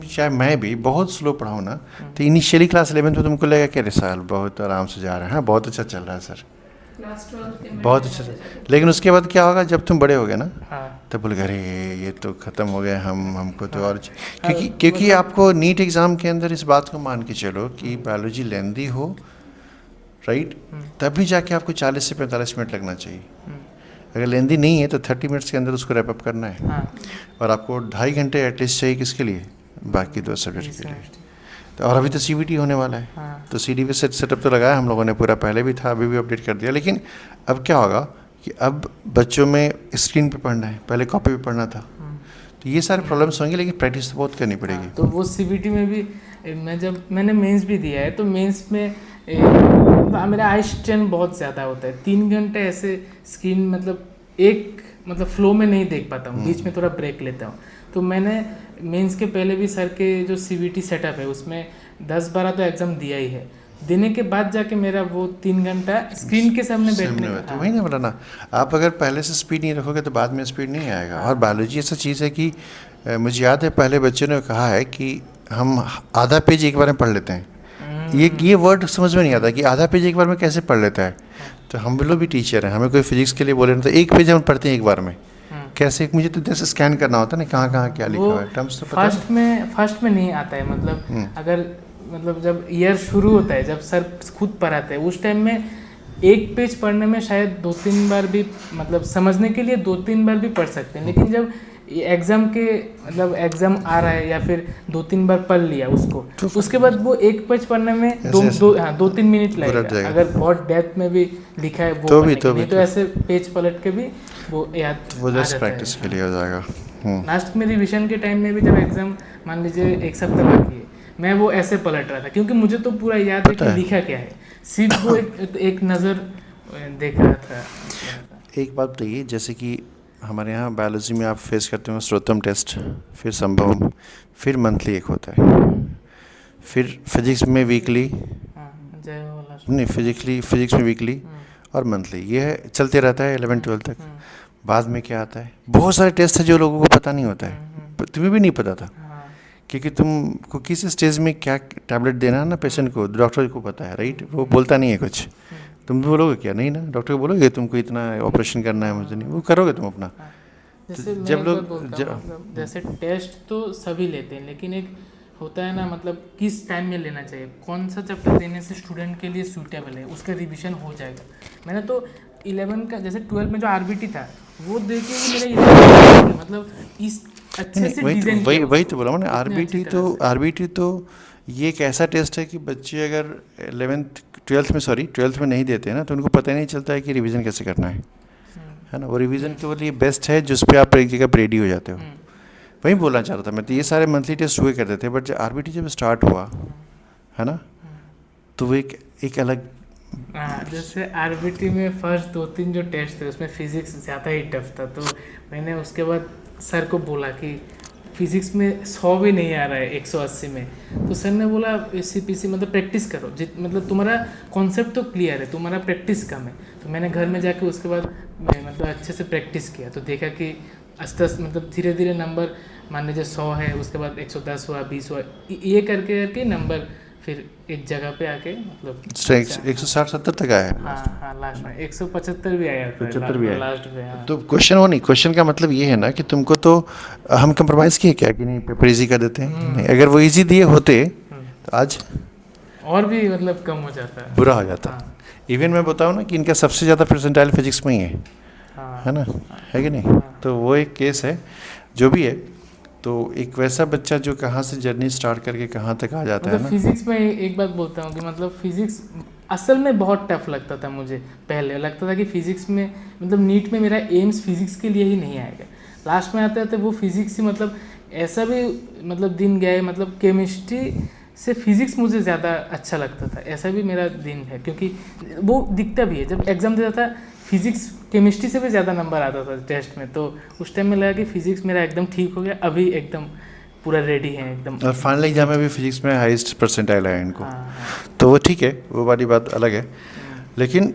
S1: चाहे मैं भी बहुत स्लो पढ़ाऊँ ना, तो इनिशियली क्लास 11 में तुमको लगेगा कि साल बहुत आराम से जा रहा है, हाँ बहुत अच्छा चल रहा है सर, बहुत अच्छा। लेकिन उसके बाद क्या होगा, जब तुम बड़े हो गए ना, तब बोल अरे ये तो ख़त्म हो गया, हमको तो और क्योंकि आपको नीट एग्ज़ाम के अंदर इस बात को मान के चलो कि बायोलॉजी लेंदी हो, राइट, तभी जाके आपको 40 से 45 मिनट लगना चाहिए। अगर लेंदी नहीं है तो 30 मिनट्स के अंदर उसको रैप अप करना है। और आपको 2.5 घंटे एटलीस्ट चाहिए किसके लिए, बाकी 2 सब्जेक्ट के लिए। तो और अभी तो CBT होने वाला है, तो CDP सेटअप तो लगाया हम लोगों ने पूरा, पहले भी था, अभी भी अपडेट कर दिया। लेकिन अब क्या होगा कि अब बच्चों में स्क्रीन पे पढ़ना है, पहले कॉपी पे पढ़ना था, तो ये सारे प्रॉब्लम्स होंगे, लेकिन प्रैक्टिस तो बहुत करनी पड़ेगी।
S2: तो वो CBT में भी मैंने मेंस भी दिया है, तो मेंस में मेरा आई स्ट्रेन बहुत ज़्यादा होता है। 3 घंटे ऐसे स्क्रीन मतलब फ्लो में नहीं देख पाता हूँ, बीच में थोड़ा ब्रेक लेता हूँ। तो मैंने मेंस के पहले भी सर के जो CBT सेटअप है उसमें 10-12 तो एग्ज़ाम दिया ही है, देने के बाद जाके मेरा वो 3 घंटा स्क्रीन के सामने बैठने का।
S1: तो वही ना बोला ना, आप अगर पहले से स्पीड नहीं रखोगे तो बाद में स्पीड नहीं आएगा। और बायोलॉजी ऐसा चीज़ है कि मुझे याद है पहले बच्चों ने कहा है कि हम आधा पेज एक बार में पढ़ लेते हैं। ये वर्ड समझ में नहीं आता कि आधा पेज एक बार में कैसे पढ़ लेता है। तो हम लोग भी टीचर हैं, हमें कोई फिजिक्स के लिए बोले ना तो एक पेज हम पढ़ते हैं एक बार में, कैसे, मुझे तो जैसे स्कैन करना होता है ना, कहाँ कहाँ क्या लिखा हुआ है, टर्म्स तो पता है।
S2: फर्स्ट में नहीं आता है, अगर जब ईयर शुरू होता है, जब सर खुद पढ़ाते हैं, उस टाइम में एक पेज पढ़ने में शायद 2-3 बार भी समझने के लिए 2-3 बार भी पढ़ सकते हैं। लेकिन जब एग्ज़ाम आ रहा है या फिर 2-3 बार पढ़ लिया उसको, तो उसके बाद वो एक पेज पढ़ने में 2-3 मिनट लगेगा। अगर बहुत डेप्थ में भी लिखा है वो तो ऐसे पेज पलट के भी वो याद
S1: वो जस्ट प्रैक्टिस के लिए हो जाएगा।
S2: लास्ट में रिविजन के टाइम में भी जब एग्ज़ाम मान लीजिए 1 सप्ताह बाकी है, मैं वो ऐसे पलट रहा था, क्योंकि मुझे तो पूरा याद है कि लिखा क्या है, सिर्फ वो एक नज़र देख रहा था।
S1: एक बात बताइए, जैसे कि हमारे यहाँ बायोलॉजी में आप फेस करते हो श्रोतम टेस्ट, फिर संभवम, फिर मंथली एक होता है, फिर फिजिक्स में वीकली नहीं, फिजिक्स में वीकली और मंथली, ये चलते रहता है 11-12 तक। बाद में क्या आता है, बहुत सारे टेस्ट है जो लोगों को पता नहीं होता है, तुम्हें भी नहीं पता था, क्योंकि तुमको किस स्टेज में क्या टैबलेट देना है ना पेशेंट को, डॉक्टर को पता है, राइट, वो बोलता नहीं है कुछ। तुम बोलोगे क्या, नहीं ना, डॉक्टर को बोलोगे तुमको इतना ऑपरेशन करना है, मुझे नहीं, वो करोगे तुम अपना।
S2: जब लोग जैसे टेस्ट तो सभी लेते हैं, लेकिन एक होता है ना, किस टाइम में लेना चाहिए, कौन सा चैप्टर देने से स्टूडेंट के लिए सूटेबल है, उसका रिवीजन हो जाएगा। मैंने तो 11 का, जैसे 12 में जो RBT था वो देखे ही मेरा इस अच्छे से डिजाइन,
S1: वही तो बोला मैंने, RBT तो ये एक ऐसा टेस्ट है कि बच्चे अगर 12th में नहीं देते हैं ना, तो उनको पता ही नहीं चलता है कि रिवीजन कैसे करना है ना। वो रिवीजन के लिए बेस्ट है जिस पे आप एक जगह रेडी हो जाते हो। वही बोलना चाह रहा था मैं, तो ये सारे मंथली टेस्ट हुए करते थे, बट RBT जब स्टार्ट हुआ है ना, तो वो एक अलग,
S2: जैसे RBT में फर्स्ट 2-3 जो टेस्ट थे उसमें फिजिक्स ज़्यादा ही टफ था। तो मैंने उसके बाद सर को बोला कि फिजिक्स में 100 भी नहीं आ रहा है 180 में, तो सर ने बोला CPC प्रैक्टिस करो, तुम्हारा कॉन्सेप्ट तो क्लियर है, तुम्हारा प्रैक्टिस कम है। तो मैंने घर में जाके उसके बाद अच्छे से प्रैक्टिस किया, तो देखा कि धीरे धीरे नंबर, मान लीजिए 100 है, उसके बाद 110 हुआ, 20 हुआ, ये करके नंबर फिर एक जगह पे आके
S1: 160-170 तक आया।
S2: हाँ, लास्ट में 175 भी आया,
S1: 75 भी आया
S2: लास्ट में। हाँ।
S1: तो क्वेश्चन का मतलब ये है ना कि तुमको तो हम कंप्रोमाइज़ किए क्या कि नहीं, पेपर इजी कर देते हैं, नहीं, अगर वो इजी दिए होते तो आज
S2: और भी कम हो जाता है,
S1: बुरा हो जाता। इवन मैं बताऊँ ना कि इनका सबसे ज़्यादा परसेंटाइल फिजिक्स में ही है ना, है कि नहीं। तो वो एक केस है जो भी है। तो एक वैसा बच्चा जो कहाँ से जर्नी स्टार्ट करके कहाँ तक आ जाता है ना।
S2: फिजिक्स में एक बात बोलता हूँ कि फिजिक्स असल में बहुत टफ लगता था मुझे। पहले लगता था कि फिजिक्स में नीट में मेरा एम्स फिजिक्स के लिए ही नहीं आएगा। लास्ट में आते आते वो फिजिक्स ही ऐसा भी दिन गया केमिस्ट्री से फिजिक्स मुझे ज़्यादा अच्छा लगता था, ऐसा भी मेरा दिन है। क्योंकि वो दिखता भी है, जब एग्ज़ाम देता था फिजिक्स केमिस्ट्री से भी ज़्यादा नंबर आता था टेस्ट में, तो उस टाइम में लगा कि फिजिक्स मेरा एकदम ठीक हो गया, अभी एकदम पूरा रेडी है एकदम।
S1: और फाइनल एग्जाम में भी फिजिक्स में हाईएस्ट परसेंटाइल आया इनको। तो वो ठीक है, वो वाली बात अलग है। लेकिन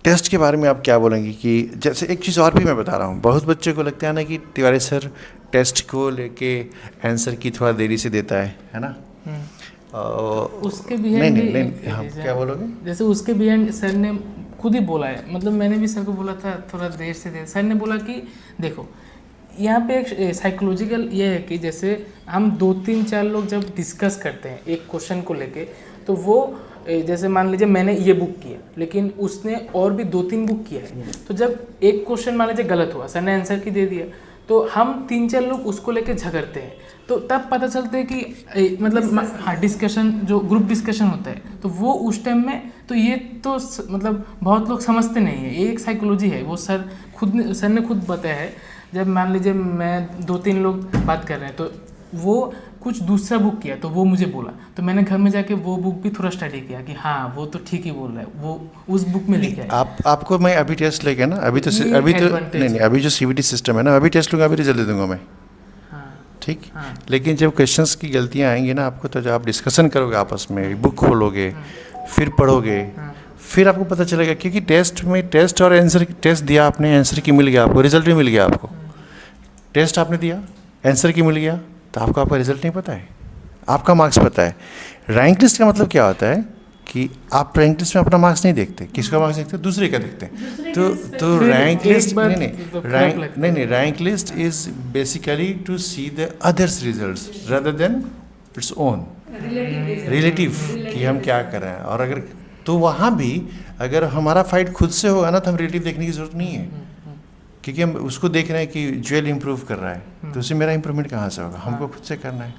S1: टेस्ट के बारे में आप क्या बोलेंगे कि जैसे एक चीज़ और भी मैं बता रहा हूँ, बहुत बच्चे को लगता है ना कि तिवारी सर टेस्ट को लेके आंसर की थोड़ा देरी से देता है ना।
S2: उसके
S1: नहीं
S2: बिहाइंड
S1: नहीं नहीं, हाँ, क्या बोलोगे?
S2: जैसे उसके बिहाइंड सर ने खुद ही बोला है, मतलब मैंने भी सर को बोला था थोड़ा देर से देर, सर ने बोला कि देखो यहाँ पे एक साइकोलॉजिकल ये है कि जैसे हम 2-3-4 लोग जब डिस्कस करते हैं एक क्वेश्चन को लेके, तो वो जैसे मान लीजिए मैंने ये बुक किया लेकिन उसने और भी 2-3 बुक किया है, तो जब एक क्वेश्चन मान लीजिए गलत हुआ, सर ने आंसर की दे दिया, तो हम 3-4 लोग उसको लेके झगड़ते हैं, तो तब पता चलता है कि मतलब हाँ डिस्कशन जो ग्रुप डिस्कशन होता है, तो वो उस टाइम में तो ये तो मतलब बहुत लोग समझते नहीं है, ये एक साइकोलॉजी है, वो सर ने खुद बताया है। जब मान लीजिए मैं 2-3 लोग बात कर रहे हैं, तो वो कुछ दूसरा बुक किया तो वो मुझे बोला, तो मैंने घर में जाके वो बुक भी थोड़ा स्टडी किया कि हाँ वो तो ठीक ही बोल रहा है, वो उस बुक में लिखा है।
S1: आपको मैं अभी टेस्ट लेके ना, अभी तो
S2: advantage
S1: नहीं, अभी जो CBT सिस्टम है ना, अभी टेस्ट लूँगा, अभी रिजल्ट दे दूँगा मैं, ठीक।
S2: हाँ।
S1: लेकिन जब क्वेश्चंस की गलतियाँ आएंगी ना आपको, तो जब आप डिस्कशन करोगे आपस में, बुक खोलोगे, फिर पढ़ोगे, फिर आपको पता चलेगा, क्योंकि टेस्ट में टेस्ट और आंसर, टेस्ट दिया आपने, आंसर की मिल गया आपको, रिजल्ट भी मिल गया आपको। टेस्ट आपने दिया, आंसर की मिल गया, तो आपको आपका रिजल्ट नहीं पता है, आपका मार्क्स पता है। रैंक लिस्ट का मतलब क्या होता है कि आप रैंक लिस्ट में अपना मार्क्स नहीं देखते, किसका मार्क्स देखते, दूसरे का देखते हैं। तो रैंक लिस्ट नहीं, rank list is basically to see the others results rather than its own relative कि हम क्या कर रहे हैं। और अगर तो वहाँ भी अगर हमारा फाइट खुद से होगा ना, तो हम रिलेटिव देखने की जरूरत नहीं है, क्योंकि हम उसको देख रहे हैं कि ज्वेल इंप्रूव कर रहा है, तो उससे मेरा इंप्रूवमेंट कहाँ से होगा, हमको खुद से करना है।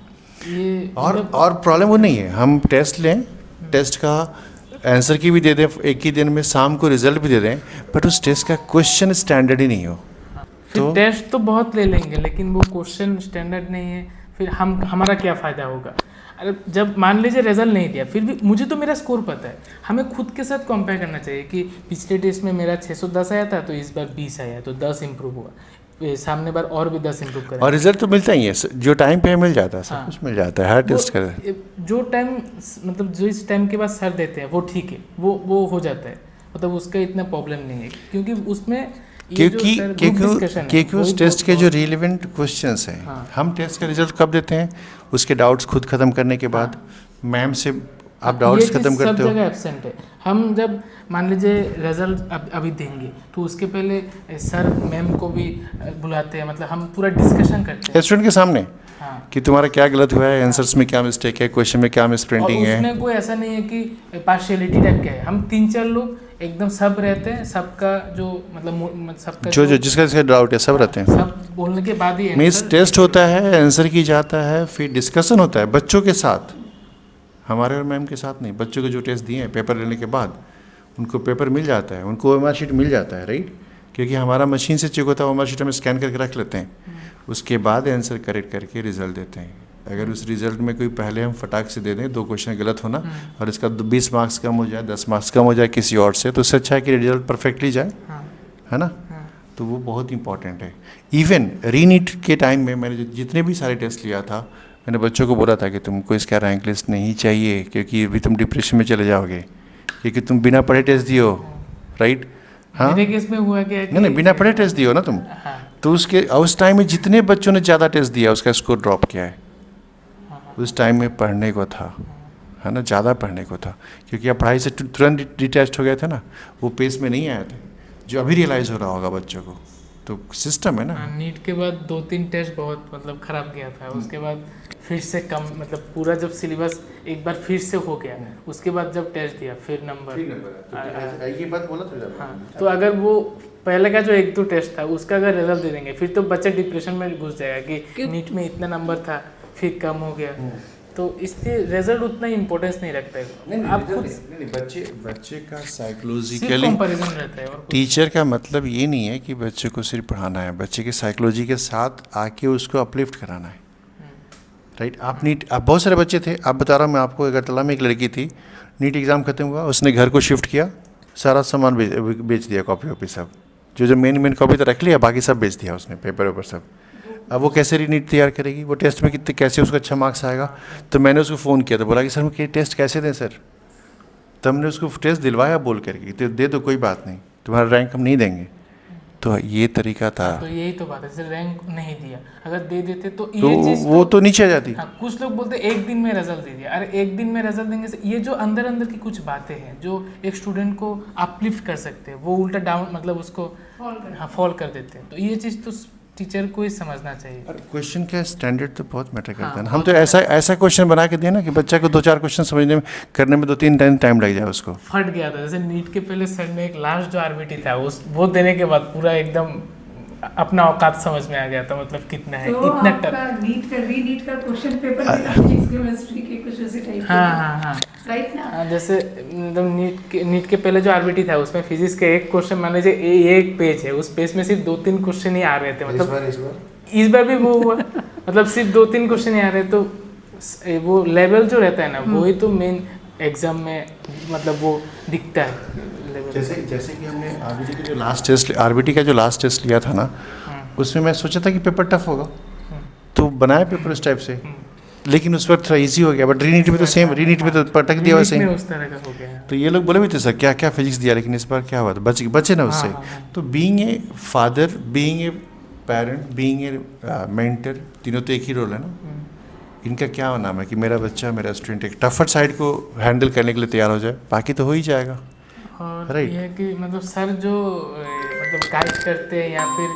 S2: ये
S1: और प्रॉब्लम वो नहीं है, हम टेस्ट लें, टेस्ट का आंसर की भी दे दें एक ही दिन में, शाम को रिजल्ट भी दे दें, बट उस टेस्ट का क्वेश्चन स्टैंडर्ड ही नहीं हो,
S2: फिर टेस्ट तो बहुत ले लेंगे लेकिन वो क्वेश्चन स्टैंडर्ड नहीं है, फिर हमारा क्या फ़ायदा होगा। अरे जब मान लीजिए रिजल्ट नहीं दिया, फिर भी मुझे तो मेरा स्कोर पता है, हमें खुद के साथ कंपेयर करना चाहिए कि पिछले टेस्ट में मेरा 610 आया था, तो इस बार 20 आया, तो 10 इंप्रूव हुआ, सामने बार और भी 10 इंप्रूव करें।
S1: और रिजल्ट तो मिलता ही है, जो टाइम पे मिल जाता है, सब कुछ मिल जाता है हर टेस्ट का।
S2: जो टाइम मतलब जो इस टाइम के बाद सर देते हैं वो ठीक है, वो हो जाता है, मतलब उसका इतना प्रॉब्लम नहीं है, क्योंकि उसमें
S1: क्योंकि उस टेस्ट के जो रिलेवेंट क्वेश्चंस हैं, हम टेस्ट का रिजल्ट कब देते हैं, उसके डाउट्स खुद खत्म करने के बाद, मैम से आप डाउट्स खत्म करते हो।
S2: सब जगह एब्सेंट है। हम जब मान लीजिए रिजल्ट अभी देंगे, तो उसके पहले सर मैम को भी बुलाते हैं, मतलब हम पूरा डिस्कशन करते हैं
S1: स्टूडेंट के सामने,
S2: हाँ,
S1: कि तुम्हारा क्या गलत हुआ है, आंसर्स में क्या मिस्टेक है, क्वेश्चन में क्या मिस प्रिंटिंग है।
S2: उसमें कोई ऐसा नहीं है कि पार्शियलिटी टाइप का है, हम 3-4 लोग एकदम सब रहते हैं, सबका जो मतलब सबका
S1: जो जिसका डाउट है सब रहते हैं,
S2: सब बोलने के बाद ही
S1: मीन्स टेस्ट होता है, आंसर की जाता है, फिर डिस्कशन होता है बच्चों के साथ, हमारे और मैम के साथ नहीं। बच्चों को जो टेस्ट दिए हैं पेपर लेने के बाद, उनको पेपर मिल जाता है, उनको OMR शीट मिल जाता है, राइट, क्योंकि हमारा मशीन से चेक होता है, OMR शीट हम स्कैन करके रख लेते हैं, उसके बाद आंसर करेक्ट करके रिजल्ट देते हैं। अगर उस रिजल्ट में कोई पहले हम फटाक से दे दें, 2 क्वेश्चन गलत होना और इसका 20 मार्क्स कम हो जाए, 10 मार्क्स कम हो जाए किसी और से, तो उससे अच्छा है कि रिजल्ट परफेक्टली जाए, है ना। तो वो बहुत इंपॉर्टेंट है। इवन रीनीट के टाइम में मैंने जितने भी सारे टेस्ट लिया था, मैंने बच्चों को बोला था कि तुमको इसका रैंक लिस्ट नहीं चाहिए, क्योंकि अभी तुम डिप्रेशन में चले जाओगे, क्योंकि तुम बिना पढ़े टेस्ट दियो, राइट। हाँ,
S2: मेरे केस में हुआ क्या कि
S1: नहीं, बिना पढ़े टेस्ट दियो ना तुम, तो उस टाइम में जितने बच्चों ने ज़्यादा टेस्ट दिया उसका स्कोर ड्रॉप किया है। उस टाइम में पढ़ने को था, है ना, ज़्यादा पढ़ने को था, क्योंकि आप पढ़ाई से तुरंत डिटैच हो गए थे ना, वो पेस में नहीं आए थे, जो अभी रियलाइज़ हो रहा होगा बच्चों को। तो सिस्टम है ना।
S2: नीट के बाद 2-3 टेस्ट बहुत मतलब ख़राब गया था, उसके बाद फिर से कम, मतलब पूरा जब सिलेबस एक बार फिर से हो गया, उसके बाद जब टेस्ट दिया फिर नंबर
S1: ये बात बोला था।
S2: हाँ, तो अगर वो पहले का जो 1-2 टेस्ट था उसका अगर रिजल्ट दे देंगे, फिर तो बच्चा डिप्रेशन में घुस जाएगा कि नीट में इतना नंबर था फिर कम हो गया, तो इसलिए रिजल्ट उतना इम्पोर्टेंस नहीं रखता है। आप खुद
S1: बच्चे का साइकोलॉजिकली
S2: कंपैरिजन रहता है, और
S1: टीचर का मतलब ये नहीं है कि बच्चे को सिर्फ पढ़ाना है, बच्चे की साइकोलॉजी के साथ आके उसको अपलिफ्ट कराना है, राइट। आप बहुत सारे बच्चे थे, आप बता रहा हूँ मैं आपको, अगरतला में एक लड़की थी, नीट एग्ज़ाम खत्म हुआ, उसने घर को शिफ्ट किया, सारा सामान बेच दिया, कॉपी वॉपी सब, जो मेन कॉपी तो रख लिया, बाकी सब बेच दिया उसने, पेपर वेपर सब। अब वो कैसे नीट तैयार करेगी, वो टेस्ट में कितने कैसे उसका अच्छा मार्क्स आएगा। तो मैंने उसको फ़ोन किया, तो बोला कि सर मैं टेस्ट कैसे दें सर, तो हमने उसको टेस्ट दिलवाया बोल करके, तो दे दो कोई बात नहीं, तुम्हारा रैंक हम नहीं देंगे। तो ये तरीका था।
S2: तो यही तो बात है, जैसे रैंक नहीं दिया, अगर दे देते तो
S1: तो
S2: ये चीज़
S1: वो तो नीचे आ जाती।
S2: हाँ, कुछ लोग बोलते हैं एक दिन में रिजल्ट दे दिया। अरे एक दिन में रिजल्ट देंगे से ये जो अंदर अंदर की कुछ बातें हैं जो एक स्टूडेंट को अपलिफ्ट कर सकते हैं, वो उल्टा डाउन मतलब उसको फॉल कर देते हैं। तो ये चीज़ तो टीचर को ही समझना चाहिए।
S1: और क्वेश्चन का स्टैंडर्ड तो बहुत मैटर करता है
S2: हाँ,
S1: ना। हम तो ऐसा क्वेश्चन बना के दिए ना कि बच्चा को 2-4 क्वेश्चन समझने में करने में 2-3 टाइम लग जाए उसको।
S2: फट गया था। जैसे नीट के पहले सर ने एक लास्ट जो आरबीटी था वो देने के बाद पूरा एकदम अपना औकात समझ में आ गया था, मतलब कितना है,
S4: तो
S2: इतना
S4: आपका नीट का रीनीट का क्वेश्चन पेपर फिजिक्स केमिस्ट्री के कुछ उसी टाइप
S2: हाँ
S4: राइट ना।
S2: हाँ, जैसे मतलब नीट के पहले जो आरबीटी था उसमें फिजिक्स के एक क्वेश्चन मान लीजिए ये एक पेज है, उस पेज में सिर्फ 2-3 क्वेश्चन ही आ रहे थे। मतलब इस बार भी वो हुआ, मतलब सिर्फ 2-3 क्वेश्चन ही आ रहे। तो वो लेवल जो रहता है ना, वही तो मेन एग्जाम में मतलब वो दिखता है।
S1: जैसे कि हमने आरबीटी का जो लास्ट टेस्ट लिया था ना, उसमें मैं सोचा था कि पेपर टफ होगा, तो बनाया पेपर उस टाइप से, लेकिन उस वक्त थोड़ा इजी हो गया। बट रीनीट में तो सेम, रीनीट में तो पटक दिया वैसे ही।
S2: उस तरह का हो गया।
S1: तो ये लोग बोले भी थे सर क्या क्या फिजिक्स दिया, लेकिन इस बार क्या हुआ था, बचे ना उससे। तो being a father, being a parent, being a mentor, तीनों तो एक ही रोल है ना। इनका क्या नाम है कि मेरा बच्चा, मेरा स्टूडेंट एक टफर साइड को हैंडल करने के लिए तैयार हो जाए, बाकी तो हो ही जाएगा।
S2: और ये है कि मतलब सर जो मतलब गाइड करते हैं, या फिर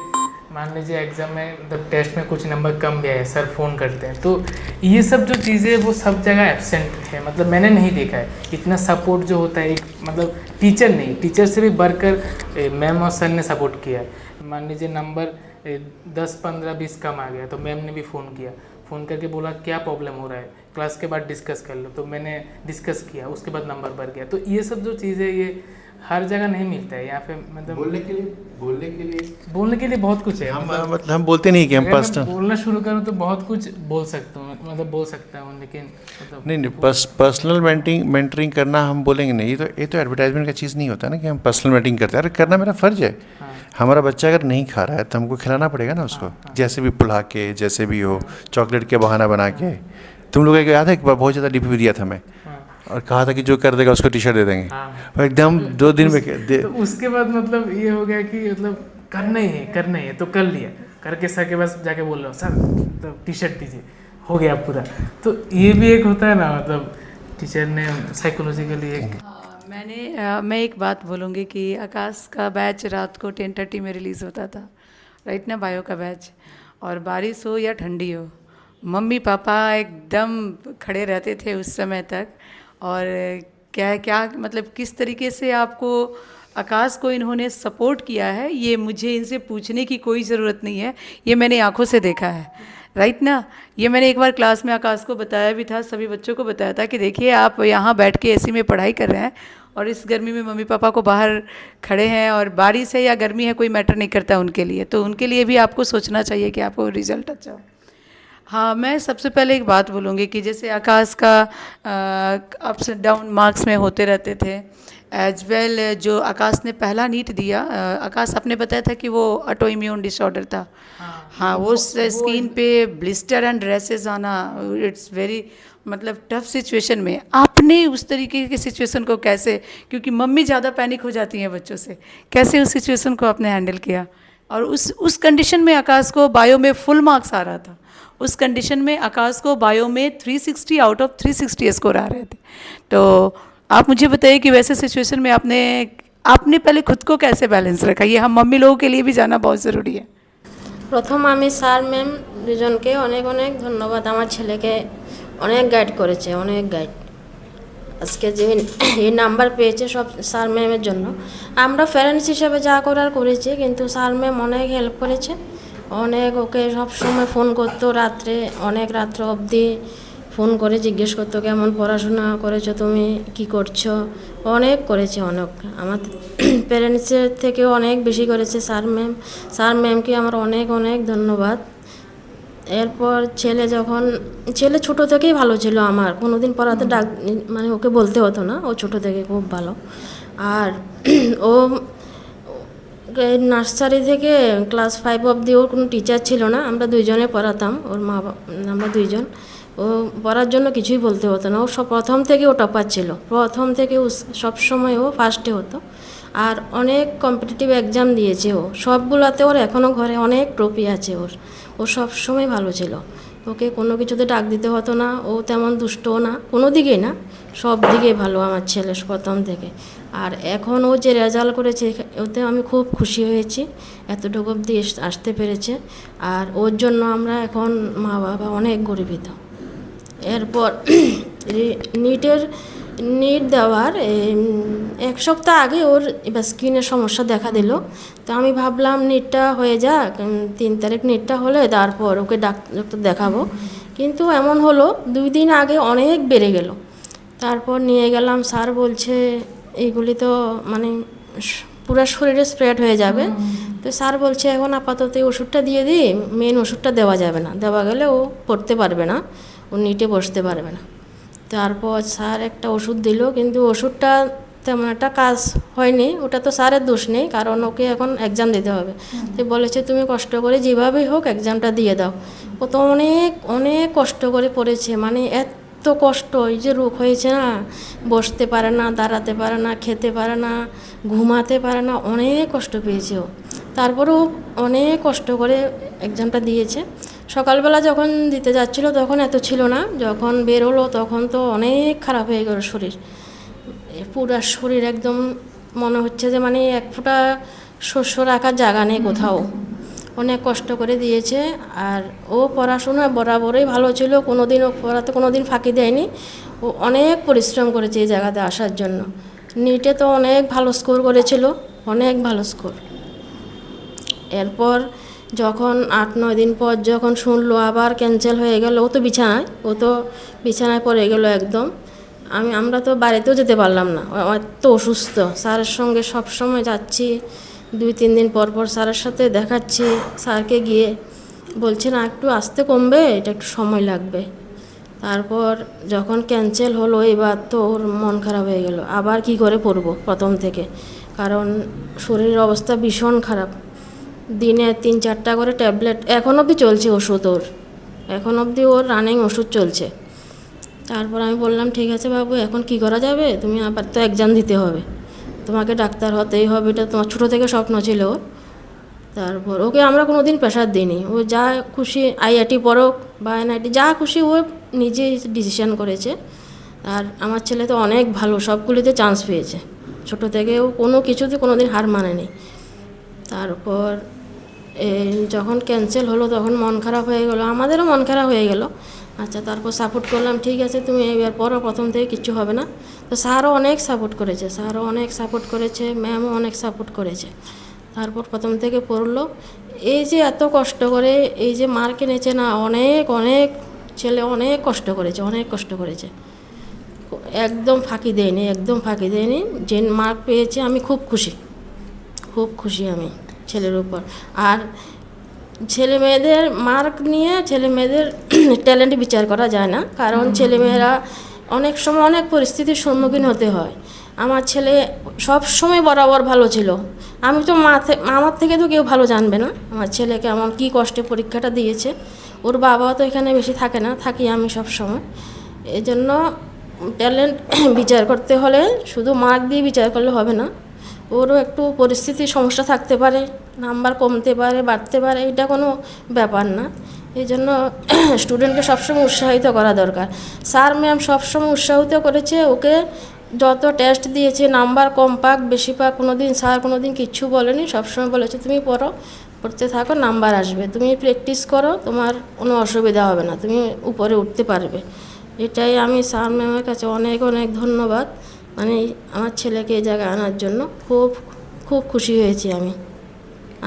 S2: मान लीजिए एग्जाम में मतलब टेस्ट में कुछ नंबर कम भी आए, सर फ़ोन करते हैं। तो ये सब जो चीज़ें वो सब जगह एब्सेंट है। मतलब मैंने नहीं देखा है इतना सपोर्ट जो होता है। एक मतलब टीचर नहीं, टीचर से भी बढ़कर मैम और सर ने सपोर्ट किया है। मान लीजिए नंबर 10, 15, 20 कम आ गया तो मैम ने भी फ़ोन करके बोला क्या प्रॉब्लम हो रहा है, क्लास के बाद डिस्कस कर लो। तो मैंने डिस्कस किया, उसके बाद नंबर बढ़ गया। तो ये सब जो चीज़ें ये हर जगह नहीं मिलता है। यहाँ पे मतलब बोलने के लिए बहुत कुछ है।
S1: हम बोलते नहीं कि हम पर्सनल
S2: बोलना शुरू करूँ तो बहुत कुछ बोल सकता हूँ, मतलब बोल सकता हूँ, लेकिन मतलब
S1: नहीं पर्सनल मेंटरिंग करना हम बोलेंगे नहीं। ये तो एडवर्टाइजमेंट का चीज़ नहीं होता ना कि हम पर्सनल मेंटरिंग करते हैं। अरे करना मेरा फ़र्ज है। हमारा बच्चा अगर नहीं खा रहा है तो हमको खिलाना पड़ेगा ना उसको, जैसे भी पुला के, जैसे भी हो, चॉकलेट के बहाना बना के। तुम लोगों को याद है एक बार बहुत ज़्यादा डीपी दिया था मैं, और कहा था कि जो कर देगा उसको टी शर्ट दे देंगे। और एकदम 2 दिन में
S2: तो उसके बाद मतलब ये हो गया कि मतलब करना ही है तो कर लिया, करके सर के पास जाके बोल रहा हूँ सर तो टी शर्ट दीजिए, हो गया पूरा। तो ये भी एक होता है ना, मतलब टीचर ने साइकोलॉजिकली एक
S4: मैं एक बात बोलूँगी कि आकाश का बैच रात को 10:30 में रिलीज़ होता था, राइट ना, बायो का बैच। और बारिश हो या ठंडी हो, मम्मी पापा एकदम खड़े रहते थे उस समय तक। और क्या मतलब किस तरीके से आपको आकाश को इन्होंने सपोर्ट किया है, ये मुझे इनसे पूछने की कोई ज़रूरत नहीं है, ये मैंने आंखों से देखा है, राइट ना। ये मैंने एक बार क्लास में आकाश को बताया भी था, सभी बच्चों को बताया था कि देखिए आप यहाँ बैठ के एसी में पढ़ाई कर रहे हैं और इस गर्मी में मम्मी पापा को बाहर खड़े हैं, और बारिश है या गर्मी है कोई मैटर नहीं करता उनके लिए। तो उनके लिए भी आपको सोचना चाहिए कि आपको रिजल्ट अच्छा हो। हाँ, मैं सबसे पहले एक बात बोलूँगी कि जैसे आकाश का अप्स एंड डाउन मार्क्स में होते रहते थे, एज वेल जो आकाश ने पहला नीट दिया, आकाश आपने बताया था कि वो ऑटो इम्यून डिसऑर्डर था। हाँ, वो स्किन पे ब्लिस्टर एंड रैशेज आना, इट्स वेरी मतलब टफ सिचुएशन में आपने उस तरीके की सिचुएशन को कैसे, क्योंकि मम्मी ज़्यादा पैनिक हो जाती हैं बच्चों से, कैसे उस सिचुएशन को आपने हैंडल किया? और उस कंडीशन में आकाश को बायो में फुल मार्क्स आ रहा था, उस कंडीशन में आकाश को बायो में 360 आउट ऑफ 360 स्कोर आ रहे थे। तो आप मुझे बताइए कि वैसे सिचुएशन में आपने पहले खुद को कैसे बैलेंस रखा? ये हम मम्मी लोगों के लिए भी जाना बहुत ज़रूरी है।
S3: প্রথম আমি স্যার ম্যাম দুজনকে অনেক অনেক ধন্যবাদ। আমার ছেলেকে অনেক গাইড করেছে, অনেক গাইড। আজকে যে এই নাম্বার পেয়েছে সব স্যার ম্যামের জন্য। আমরা প্যারেন্টস হিসেবে যা করার করেছি, কিন্তু স্যার ম্যাম অনেক হেল্প করেছে। অনেক ওকে সব সময় ফোন করতো, রাত্রে অনেক রাত্র অবধি ফোন করে জিজ্ঞেস করতো কেমন পড়াশোনা করেছো তুমি, কি করছো। অনেক করেছে, অনেক আমার প্যারেন্টসের থেকেও অনেক বেশি করেছে স্যার ম্যামকে আমার অনেক অনেক ধন্যবাদ। এরপর ছেলে ছোটো থেকেই ভালো ছিল, আমার কোনো দিন পড়াতে মানে ওকে বলতে হতো না, ও ছোটো থেকে খুব ভালো। আর ও নার্সারি থেকে ক্লাস 5 অবধি ওর কোনো টিচার ছিল না, আমরা দুইজনে পড়াতাম, ওর মা আমরা দুইজন। ও পড়ার জন্য কিছুই বলতে হতো না, ও প্রথম থেকে ও টপার ছিল, প্রথম থেকে ও সবসময় ও ফার্স্টে হতো। আর অনেক কম্পিটিটিভ এক্সাম দিয়েছে ও, সবগুলোতে ওর এখনও ঘরে অনেক ট্রফি আছে ওর। ও সব সময় ভালো ছিল, ওকে কোনো কিছুতে ডাক দিতে হতো না, ও তেমন দুষ্টও না, কোনো দিকেই না, সব দিকেই ভালো আমার ছেলে প্রথম থেকে। আর এখন ও যে রেজাল্ট করেছে ওতে আমি খুব খুশি হয়েছি, এতটুকু অবধি আসতে পেরেছে। আর ওর জন্য আমরা এখন মা বাবা অনেক গর্বিত। এরপর নিট দেওয়ার এক সপ্তাহ আগে ওর এবার স্কিনের সমস্যা দেখা দিল। তো আমি ভাবলাম নিটটা হয়ে যাক, 3 তারিখ নিটটা হলে তারপর ওকে ডাক্তার দেখাবো। কিন্তু এমন হলো 2 দিন আগে অনেক বেড়ে গেল। তারপর নিয়ে গেলাম, স্যার বলছে এইগুলি তো মানে পুরো শরীরে স্প্রেড হয়ে যাবে। তো স্যার বলছে এখন আপাতত এই ওষুধটা দিয়ে দিই, মেন ওষুধটা দেওয়া যাবে না, দেওয়া গেলে ও পড়তে পারবে না, ও নিটে বসতে পারবে না। তারপর স্যার একটা ওষুধ দিল, কিন্তু ওষুধটা তেমন একটা কাজ হয়নি। ওটা তো স্যারের দোষ নেই, কারণ ওকে এখন এক্সাম দিতে হবে। তো বলেছে তুমি কষ্ট করে যেভাবেই হোক এক্সামটা দিয়ে দাও। ও তো অনেক অনেক কষ্ট করে পড়েছে, মানে এত কষ্ট, এই যে রোগ হয়েছে না, বসতে পারে না, দাঁড়াতে পারে না, খেতে পারে না, ঘুমাতে পারে না, অনেক কষ্ট পেয়েছে ও। তারপরেও অনেক কষ্ট করে এক্সামটা দিয়েছে। সকালবেলা যখন দিতে যাচ্ছিলো তখন এত ছিল না, যখন বের হলো তখন তো অনেক খারাপ হয়ে গেল শরীর, পুরা শরীর একদম মনে হচ্ছে যে মানে এক ফোঁটা শস্য রাখার জায়গা নেই কোথাও। অনেক কষ্ট করে দিয়েছে। আর ও পড়াশোনা বরাবরই ভালো ছিল, কোনোদিন ও পড়াতে কোনোদিন ফাঁকি দেয়নি। ও অনেক পরিশ্রম করেছে এই জায়গাতে আসার জন্য। নিটে তো অনেক ভালো স্কোর করেছিল, অনেক ভালো স্কোর। এরপর যখন 8-9 দিন পর যখন শুনলো আবার ক্যান্সেল হয়ে গেল, ও তো বিছানায় পড়ে গেল একদম। আমরা তো বাড়িতেও যেতে পারলাম না, এত অসুস্থ। স্যারের সঙ্গে সব সময় যাচ্ছি, 2-3 দিন পর পর স্যারের সাথে দেখাচ্ছি, স্যারকে গিয়ে বলছে না একটু আসতে কমবে, এটা একটু সময় লাগবে। তারপর যখন ক্যান্সেল হলো এবার তো ওর মন খারাপ হয়ে গেল, আবার কি করে পড়বো প্রথম থেকে, কারণ শরীরের অবস্থা ভীষণ খারাপ। দিনে 3-4টা করে ট্যাবলেট এখন অবধি চলছে ওষুধ ওর, এখন অবধি ওর রানিং ওষুধ চলছে। তারপর আমি বললাম ঠিক আছে বাবু, এখন কি করা যাবে, তুমি আবার তো এক্সাম দিতে হবে, তোমাকে ডাক্তার হতেই হবে, এটা তোমার ছোটো থেকে স্বপ্ন ছিল ওর। তারপর ওকে আমরা কোনো দিন প্রেশার দিইনি, ও যা খুশি আইআইটি পড়ুক বা এনআইটি যা খুশি ও নিজেই ডিসিশন করেছে। আর আমার ছেলে তো অনেক ভালো, সবগুলিতে চান্স পেয়েছে, ছোটো থেকে ও কোনো কিছুতে কোনো দিন হার মানেনি। তারপর যখন ক্যান্সেল হলো তখন মন খারাপ হয়ে গেলো, আমাদেরও মন খারাপ হয়ে গেল। আচ্ছা, তারপর সাপোর্ট করলাম, ঠিক আছে তুমি এবার পড়ো, প্রথম থেকে কিচ্ছু হবে না। তো স্যারও অনেক সাপোর্ট করেছে, ম্যামও অনেক সাপোর্ট করেছে। তারপর প্রথম থেকে পড়লো। এই যে এত কষ্ট করে এই যে মার্ক এনেছে না, অনেক অনেক ছেলে অনেক কষ্ট করেছে, একদম ফাঁকি দেয়নি। যে মার্ক পেয়েছে আমি খুব খুশি আমি ছেলের উপর। আর ছেলে মেয়েদের মার্ক নিয়ে ছেলে মেয়েদের ট্যালেন্ট বিচার করা যায় না, কারণ ছেলেমেয়েরা অনেক সময় অনেক পরিস্থিতির সম্মুখীন হতে হয়। আমার ছেলে সব সময় বরাবর ভালো ছিল, আমি তো আমার থেকে তো কেউ ভালো জানবে না আমার ছেলেকে আমার কী কষ্টে পরীক্ষাটা দিয়েছে। ওর বাবা তো এখানে বেশি থাকে না, থাকি আমি সব সময়। এই জন্য ট্যালেন্ট বিচার করতে হলে শুধু মার্ক দিয়ে বিচার করলে হবে না, ওরও একটু পরিস্থিতির সমস্যা থাকতে পারে, নাম্বার কমতে পারে, বাড়তে পারে, এটা কোনো ব্যাপার না। এই জন্য স্টুডেন্টকে সবসময় উৎসাহিত করা দরকার। স্যার ম্যাম সবসময় উৎসাহিত করেছে ওকে, যত টেস্ট দিয়েছে নাম্বার কম পাক বেশি পাক স্যার কোনো দিন কিচ্ছু বলেনি, সবসময় বলেছে তুমি পড়তে থাকো, নাম্বার আসবে, তুমি প্র্যাকটিস করো, তোমার কোনো অসুবিধা হবে না, তুমি উপরে উঠতে পারবে। এটাই আমি স্যার ম্যামের কাছে অনেক অনেক ধন্যবাদ, মানে আমার ছেলেকে এই জায়গায় আনার জন্য খুব খুশি হয়েছি আমি।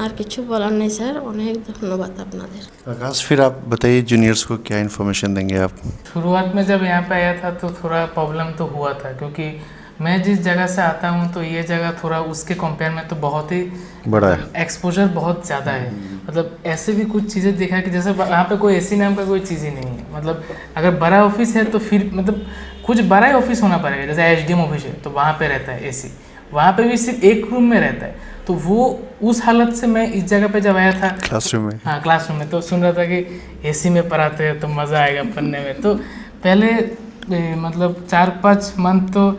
S3: আর কিছু বলার নেই স্যার, অনেক ধন্যবাদ আপনাদের।
S1: आकाश, फिर आप बताइए जूनियर्स को क्या इन्फॉर्मेशन देंगे आप?
S2: शुरुआत में जब यहाँ पे आया था तो थोड़ा प्रॉब्लम तो हुआ था, क्योंकि मैं जिस जगह से आता हूँ तो ये जगह थोड़ा उसके कंपेयर में तो बहुत ही
S1: बड़ा है,
S2: एक्सपोजर बहुत ज़्यादा है। मतलब ऐसे भी कुछ चीज़ें देखा कि जैसे वहाँ पे कोई एसी नाम का कोई चीज़ ही नहीं है। मतलब अगर बड़ा ऑफिस है तो फिर मतलब कुछ बड़ा ही ऑफिस होना पड़ेगा, जैसे एसडीएम ऑफिस है तो वहाँ पे रहता है एसी, वहाँ पे भी सिर्फ एक रूम में रहता है। तो वो उस हालत से मैं इस जगह पे जब आया था
S1: क्लासरूम में,
S2: क्लासरूम में, तो सुन रहा था कि एसी में पढ़ाते हैं तो मज़ा आएगा पढ़ने में। तो पहले मतलब 4-5 मंथ तो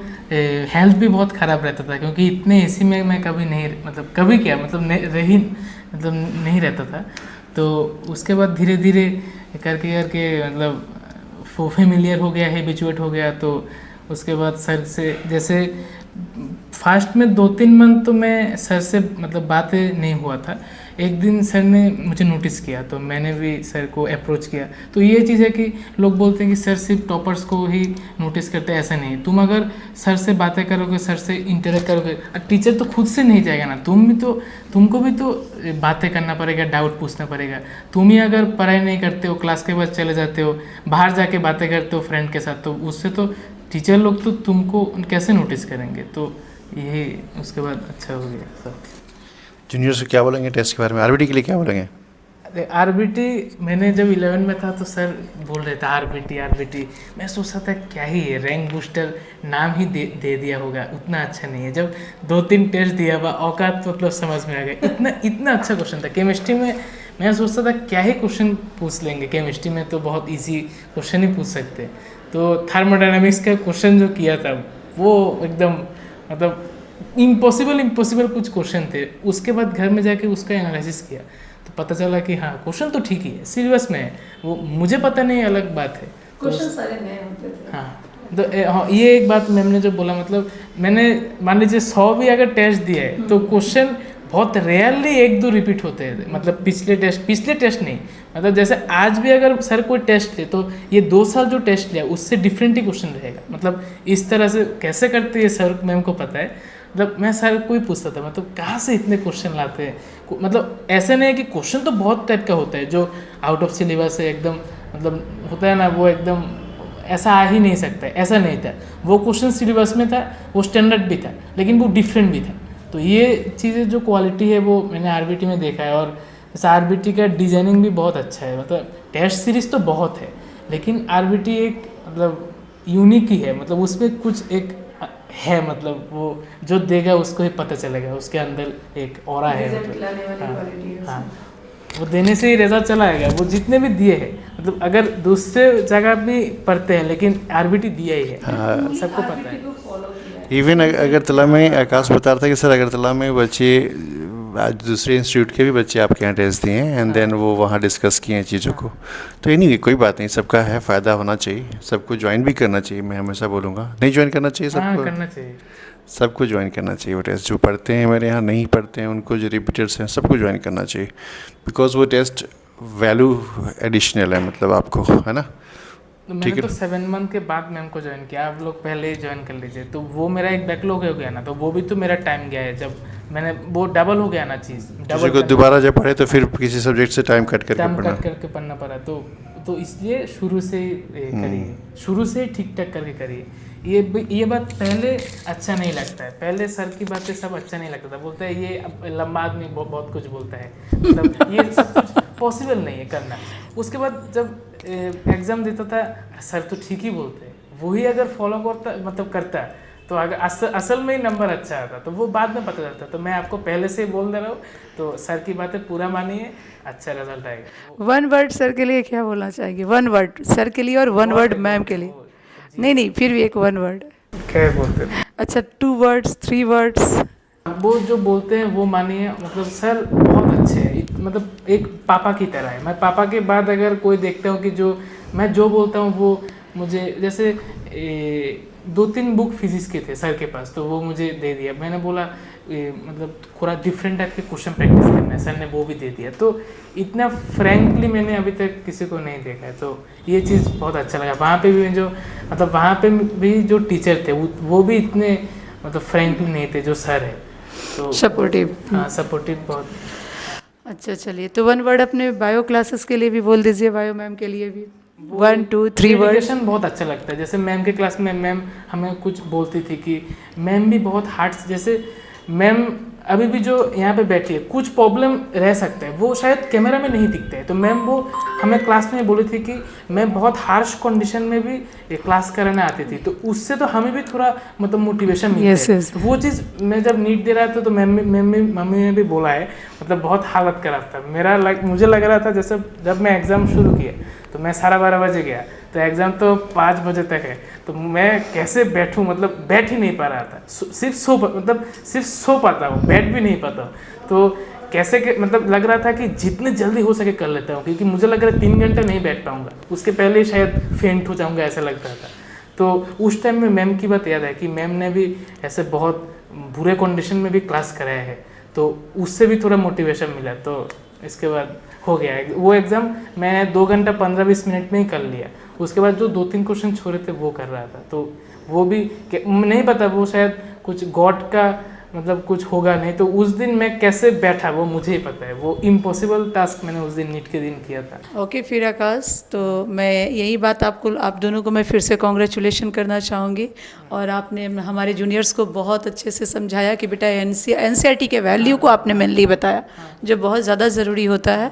S2: हेल्थ भी बहुत ख़राब रहता था, क्योंकि इतने एसी में मैं कभी नहीं, मतलब कभी क्या, मतलब नहीं रहता था। तो उसके बाद धीरे धीरे करके मतलब फेमिलियर हो गया, हैबिचुएट हो गया। तो उसके बाद सर से जैसे फास्ट में 2-3 मंथ तो मैं सर से मतलब बातें नहीं हुआ था। एक दिन सर ने मुझे नोटिस किया, तो मैंने भी सर को अप्रोच किया। तो ये चीज़ है कि लोग बोलते हैं कि सर सिर्फ टॉपर्स को ही नोटिस करते हैं, ऐसा नहीं। तुम अगर सर से बातें करोगे, सर से इंटरेक्ट करोगे, टीचर तो खुद से नहीं जाएगा ना, तुमको भी तो बातें करना पड़ेगा, डाउट पूछना पड़ेगा। तुम ही अगर पढ़ाई नहीं करते हो, क्लास के बाद चले जाते हो, बाहर जाके बातें करते हो फ्रेंड के साथ, तो उससे तो टीचर लोग तो तुमको कैसे नोटिस करेंगे। तो यही उसके बाद अच्छा हो गया सब।
S1: जूनियर से क्या बोलेंगे टेस्ट के बारे में, आरबीटी के लिए क्या बोलेंगे?
S2: आरबीटी मैंने जब 11 में था तो सर बोल रहे थे आरबीटी, मैं सोचा था क्या ही है, रैंक बूस्टर नाम ही दे दिया होगा, उतना अच्छा नहीं है। जब 2-3 टेस्ट दिया हुआ औकात मतलब समझ में आ गया, इतना अच्छा क्वेश्चन था। केमिस्ट्री में मैं सोचता था क्या ही क्वेश्चन पूछ लेंगे, केमिस्ट्री में तो बहुत ईजी क्वेश्चन ही पूछ सकते। तो थर्मोडायनामिक्स का क्वेश्चन जो किया था वो एकदम मतलब इम्पॉसिबल कुछ क्वेश्चन थे। उसके बाद घर में जाके उसका एनालिसिस किया तो पता चला कि हाँ क्वेश्चन तो ठीक ही है, सिलेबस में है, वो मुझे पता नहीं, अलग बात है।
S4: क्वेश्चन सारे नए होते थे।
S2: हाँ, तो हाँ ये एक बात मैम ने जो बोला, मतलब मैंने मान लीजिए 100 भी अगर टेस्ट दिया है तो क्वेश्चन बहुत रेयरली 1-2 रिपीट होते हैं। मतलब पिछले टेस्ट नहीं, मतलब जैसे आज भी अगर सर कोई टेस्ट ले तो ये 2 साल जो टेस्ट लिया उससे डिफरेंट ही क्वेश्चन रहेगा। मतलब इस तरह से कैसे करते हैं सर, मैम को पता है। मतलब मैं सर को ही पूछता था, मतलब कहाँ से इतने क्वेश्चन लाते हैं। मतलब ऐसे नहीं है कि क्वेश्चन तो बहुत टाइप का होता है जो आउट ऑफ सिलेबस है एकदम, मतलब होता है ना, वो एकदम ऐसा आ ही नहीं सकता है, ऐसा नहीं था। वो क्वेश्चन सिलेबस में था, वो स्टैंडर्ड भी था, लेकिन वो डिफरेंट भी था। तो ये चीज़ें जो क्वालिटी है वो मैंने आरबीटी में देखा है। और जैसे आरबीटी का डिज़ाइनिंग भी बहुत अच्छा है। मतलब टेस्ट सीरीज़ तो बहुत है, लेकिन आरबीटी एक मतलब यूनिक ही है। मतलब उसमें कुछ एक है, मतलब वो जो देगा उसको ही पता चलेगा, उसके अंदर एक ऑरा है। मतलब हाँ, वो देने से ही रिजल्ट चला आएगा। वो जितने भी दिए हैं, मतलब अगर दूसरे जगह भी पढ़ते हैं लेकिन आरबीटी दिया ही है, सबको पता है।
S1: इवन अगरतला में आकाश बता रहा था कि सर अगरतला में बच्चे आज दूसरे इंस्टीट्यूट के भी बच्चे आपके यहाँ टेस्ट दिए हैं एंड देन वो वहाँ डिस्कस किए हैं चीज़ों को। तो एनीवे कोई बात नहीं, सबका है, फ़ायदा होना चाहिए, सबको ज्वाइन भी करना चाहिए। मैं हमेशा बोलूँगा नहीं ज्वाइन करना चाहिए, सबको
S2: करना चाहिए,
S1: सबको ज्वाइन करना चाहिए। वो टेस्ट जो पढ़ते हैं मेरे यहाँ, नहीं पढ़ते हैं उनको, जो रिपीटर्स हैं, सबको ज्वाइन करना चाहिए। बिकॉज वो टेस्ट वैल्यू एडिशनल है, मतलब आपको, है ना।
S2: तो मैंने तो 7 मंथ के बाद मैम को ज्वाइन किया। आप लोग पहले ही ज्वाइन कर लीजिए। तो वो मेरा एक बैकलॉग हो गया ना, तो वो भी तो मेरा टाइम गया है। जब मैंने वो डबल हो गया ना चीज़, डबल
S1: को दोबारा जब पढ़े तो फिर किसी सब्जेक्ट से टाइम कट करके
S2: पढ़ना पड़ा। तो इसलिए शुरू से करिए, शुरू से ठीक ठाक करके करिए। ये बात पहले अच्छा नहीं लगता है, पहले सर की बातें सब अच्छा नहीं लगता था। बोलता है ये लंबा आदमी बहुत कुछ बोलता है, मतलब ये सब कुछ पॉसिबल नहीं है करना। उसके बाद जब एग्ज़ाम देता था, सर तो ठीक ही बोलते हैं, वही अगर फॉलो करता, मतलब करता, तो अगर असल में ही नंबर अच्छा आता, तो वो बाद में पता चलता। तो मैं आपको पहले से बोल दे रहा हूँ, तो सर की बातें पूरा मानिए, अच्छा रिजल्ट आएगा।
S4: 1 वर्ड सर के लिए क्या बोलना चाहेंगे? 1 वर्ड सर के लिए और 1 वर्ड मैम के लिए? नहीं, फिर भी एक 1 वर्ड।
S2: क्या बोलते हैं?
S4: अच्छा, 2 वर्ड्स, 3 वर्ड्स?
S2: वो जो बोलते हैं वो मानिए। मतलब सर बहुत अच्छे हैं, मतलब एक पापा की तरह है। मैं पापा के बाद अगर कोई देखता हूँ कि जो मैं जो बोलता हूँ वो मुझे, जैसे 2-3 बुक फिजिक्स के थे सर के पास, तो वो मुझे दे दिया। मैंने बोला मतलब थोड़ा डिफरेंट टाइप के क्वेश्चन प्रैक्टिस करना है, सर ने वो भी दे दिया। तो इतना फ्रैंकली मैंने अभी तक किसी को नहीं देखा है, तो ये चीज़ बहुत अच्छा लगा। वहाँ पे भी जो मतलब वहाँ पे भी जो टीचर थे वो भी इतने मतलब फ्रैंकली नहीं थे जो सर है, तो
S4: सपोर्टिव।
S2: हाँ, सपोर्टिव बहुत।
S4: अच्छा, चलिए, तो 1 वर्ड अपने बायो क्लासेस के लिए भी बोल दीजिए, बायो मैम के लिए भी 1, 2, 3 वर्ड।
S2: डेडिकेशन बहुत अच्छा लगता है। जैसे मैम के क्लास में मैम हमें कुछ बोलती थी कि मैम भी बहुत हार्ड, जैसे मैम अभी भी जो यहाँ पे बैठी है, कुछ प्रॉब्लम रह सकता है, वो शायद कैमरा में नहीं दिखता है। तो मैम वो हमें क्लास में बोली थी कि मैं बहुत हार्श कंडीशन में भी क्लास कराने आती थी, तो उससे तो हमें भी थोड़ा मतलब मोटिवेशन मिलता है। तो वो चीज़ मैं जब नीट दे रहा था तो मम्मी ने भी बोला है, मतलब बहुत हालत खराब था मेरा। मुझे लग रहा था जैसे जब मैं एग्ज़ाम शुरू किया तो मैं 12:30 बजे गया, तो एग्ज़ाम तो 5 बजे तक है, तो मैं कैसे बैठूं, मतलब बैठ ही नहीं पा रहा था, सिर्फ सो पाता हूँ, बैठ भी नहीं पाता हूँ। तो कैसे के मतलब लग रहा था कि जितने जल्दी हो सके कर लेता हूँ, क्योंकि मुझे लग रहा है 3 घंटे नहीं बैठ पाऊँगा, उसके पहले ही शायद फेंट हो जाऊँगा, ऐसा लगता था। तो उस टाइम में मैम की बात याद है कि मैम ने भी ऐसे बहुत बुरे कंडीशन में भी क्लास कराया है, तो उससे भी थोड़ा मोटिवेशन मिला। तो इसके बाद हो गया वो एग्ज़ाम, मैं 2 घंटा 15-20 मिनट में ही कर लिया। उसके बाद जो 2-3 क्वेश्चन छोड़े थे वो कर रहा था, तो वो भी नहीं पता, वो शायद कुछ गॉड का मतलब कुछ होगा नहीं। तो उस दिन मैं कैसे बैठा वो मुझे ही पता है, वो इम्पॉसिबल टास्क मैंने उस दिन नीट के दिन किया था।
S4: ओके फिर आकाश, तो मैं यही बात आप दोनों को मैं फिर से कॉन्ग्रेचुलेशन करना चाहूँगी। और आपने हमारे जूनियर्स को बहुत अच्छे से समझाया कि बेटा एनसीईआरटी के वैल्यू को आपने मेनली बताया, जो बहुत ज़्यादा ज़रूरी होता है,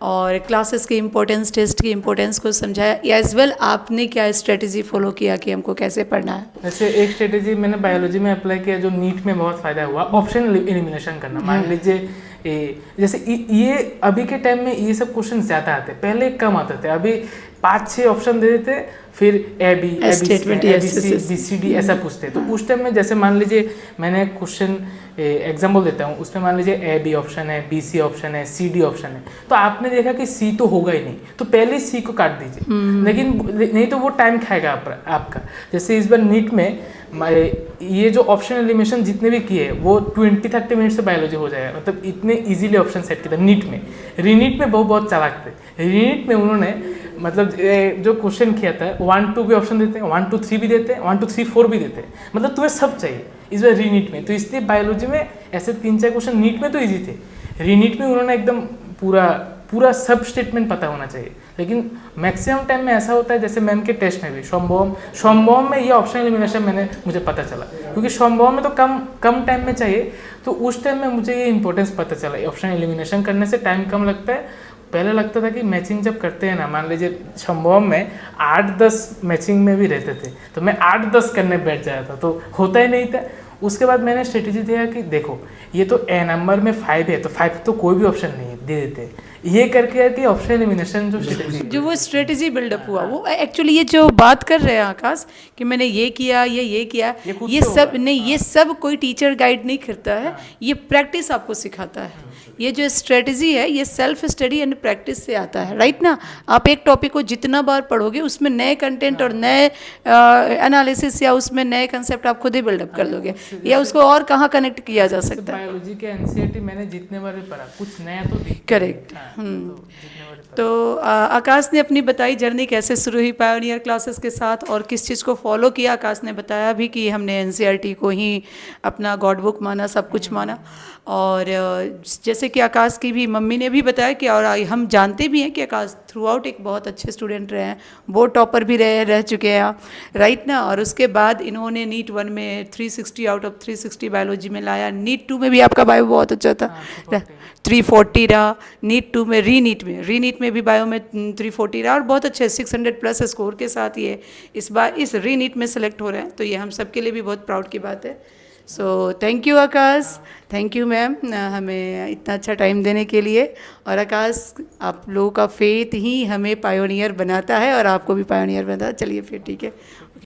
S4: और क्लासेस की इम्पोर्टेंस, टेस्ट की इम्पोर्टेंस को समझाया। एज वेल आपने क्या स्ट्रेटजी फॉलो किया कि हमको कैसे पढ़ना है?
S2: वैसे एक स्ट्रेटेजी मैंने बायोलॉजी में अप्लाई किया जो नीट में बहुत फ़ायदा हुआ, ऑप्शन एलिमिनेशन करना। मान लीजिए जैसे ये अभी के टाइम में ये सब क्वेश्चन ज़्यादा आते, पहले कम आते थे। अभी 5-6 ऑप्शन दे देते, फिर ABCD ऐसा पूछते। तो उस टाइम में जैसे मान लीजिए मैंने क्वेश्चन एग्जाम्पल देता हूँ, उसमें मान लीजिए AB ऑप्शन है, BC ऑप्शन है, CD ऑप्शन है, तो आपने देखा कि C तो होगा ही नहीं, तो पहले C को काट दीजिए। लेकिन नहीं तो वो टाइम खाएगा आपका। जैसे इस बार नीट में ये जो ऑप्शन एलिमिनेशन जितने भी किए वो 20-30 मिनट से बायोलॉजी हो जाएगा, मतलब इतने इजीली ऑप्शन सेट किया था नीट में। रीनीट में बहुत चालाक थे। रीनीट में उन्होंने मतलब जो क्वेश्चन किया था 1-2 भी ऑप्शन देते हैं, 1-2-3 भी देते हैं, 1-2-3-4 भी देते हैं, मतलब तुम्हें सब चाहिए इस बार रीनीट में। तो इसलिए बायोलॉजी में ऐसे 3-4 क्वेश्चन नीट में तो इजी थे, रीनीट में उन्होंने एकदम पूरा सब स्टेटमेंट पता होना चाहिए। लेकिन मैक्सिमम टाइम में ऐसा होता है, जैसे मैम के टेस्ट में भी स्वयंभव में ये ऑप्शन एलिमिनेशन मुझे पता चला, क्योंकि स्वयंभव में तो कम टाइम में चाहिए, तो उस टाइम में मुझे ये इंपॉर्टेंस पता चला। ऑप्शन एलिमिनेशन करने से टाइम कम लगता है। पहले लगता था कि मैचिंग जब करते हैं ना, मान लीजिए संभव में 8-10 मैचिंग में भी रहते थे, तो मैं 8-10 करने बैठ जाता था, तो होता ही नहीं था। उसके बाद मैंने स्ट्रेटेजी दिया कि देखो ये तो ए नंबर में 5 है, तो 5 तो कोई भी ऑप्शन नहीं है, दे देते। ये करके है कि ऑप्शन एलिमिनेशन जो
S4: वो स्ट्रेटेजी बिल्डअप हुआ, वो एक्चुअली ये जो बात कर रहे हैं आकाश कि मैंने ये किया, ये किया, ये सब नहीं, ये सब कोई टीचर गाइड नहीं करता है, ये प्रैक्टिस आपको सिखाता है। ये जो स्ट्रेटजी है ये सेल्फ स्टडी एंड प्रैक्टिस से आता है, राइट ना। आप एक टॉपिक को जितना बार पढ़ोगे उसमें नए कंटेंट और नए एनालिसिस या उसमें नए कंसेप्ट आप खुद ही बिल्डअप कर लोगे, या उसको और कहाँ कनेक्ट किया जा सकता है।
S2: बायोलॉजी के एनसीईआरटी मैंने जितने बार भी पढ़ा कुछ नया तो
S4: करेक्ट। तो आकाश ने अपनी बताई जर्नी कैसे शुरू हुई पायोनियर क्लासेस के साथ और किस चीज़ को फॉलो किया। आकाश ने बताया भी कि हमने एनसीईआरटी को ही अपना गॉड बुक माना, सब कुछ माना। और जैसे कि आकाश की भी मम्मी ने भी बताया कि, और हम जानते भी हैं कि आकाश थ्रू आउट एक बहुत अच्छे स्टूडेंट रहे हैं, बोर्ड टॉपर भी रह चुके हैं, राइट ना। और उसके बाद इन्होंने नीट 1 में 360 आउट ऑफ 360 बायोलॉजी में लाया। नीट 2 में भी आपका बायो बहुत अच्छा था, 340 रहा। नीट 2 में रीनीट में भी बायो में 340 रहा और बहुत अच्छे 600+ स्कोर के साथ ये इस बार इस रीनीट में सेलेक्ट हो रहे हैं, तो ये हम सब के लिए भी बहुत प्राउड की बात है। So thank you Akash, thank you ma'am हमें इतना अच्छा टाइम देने के लिए। और आकाश आप लोगों का फेथ ही हमें पायोनियर बनाता है और आपको भी पायोनियर बनाता है। चलिए फिर ठीक है।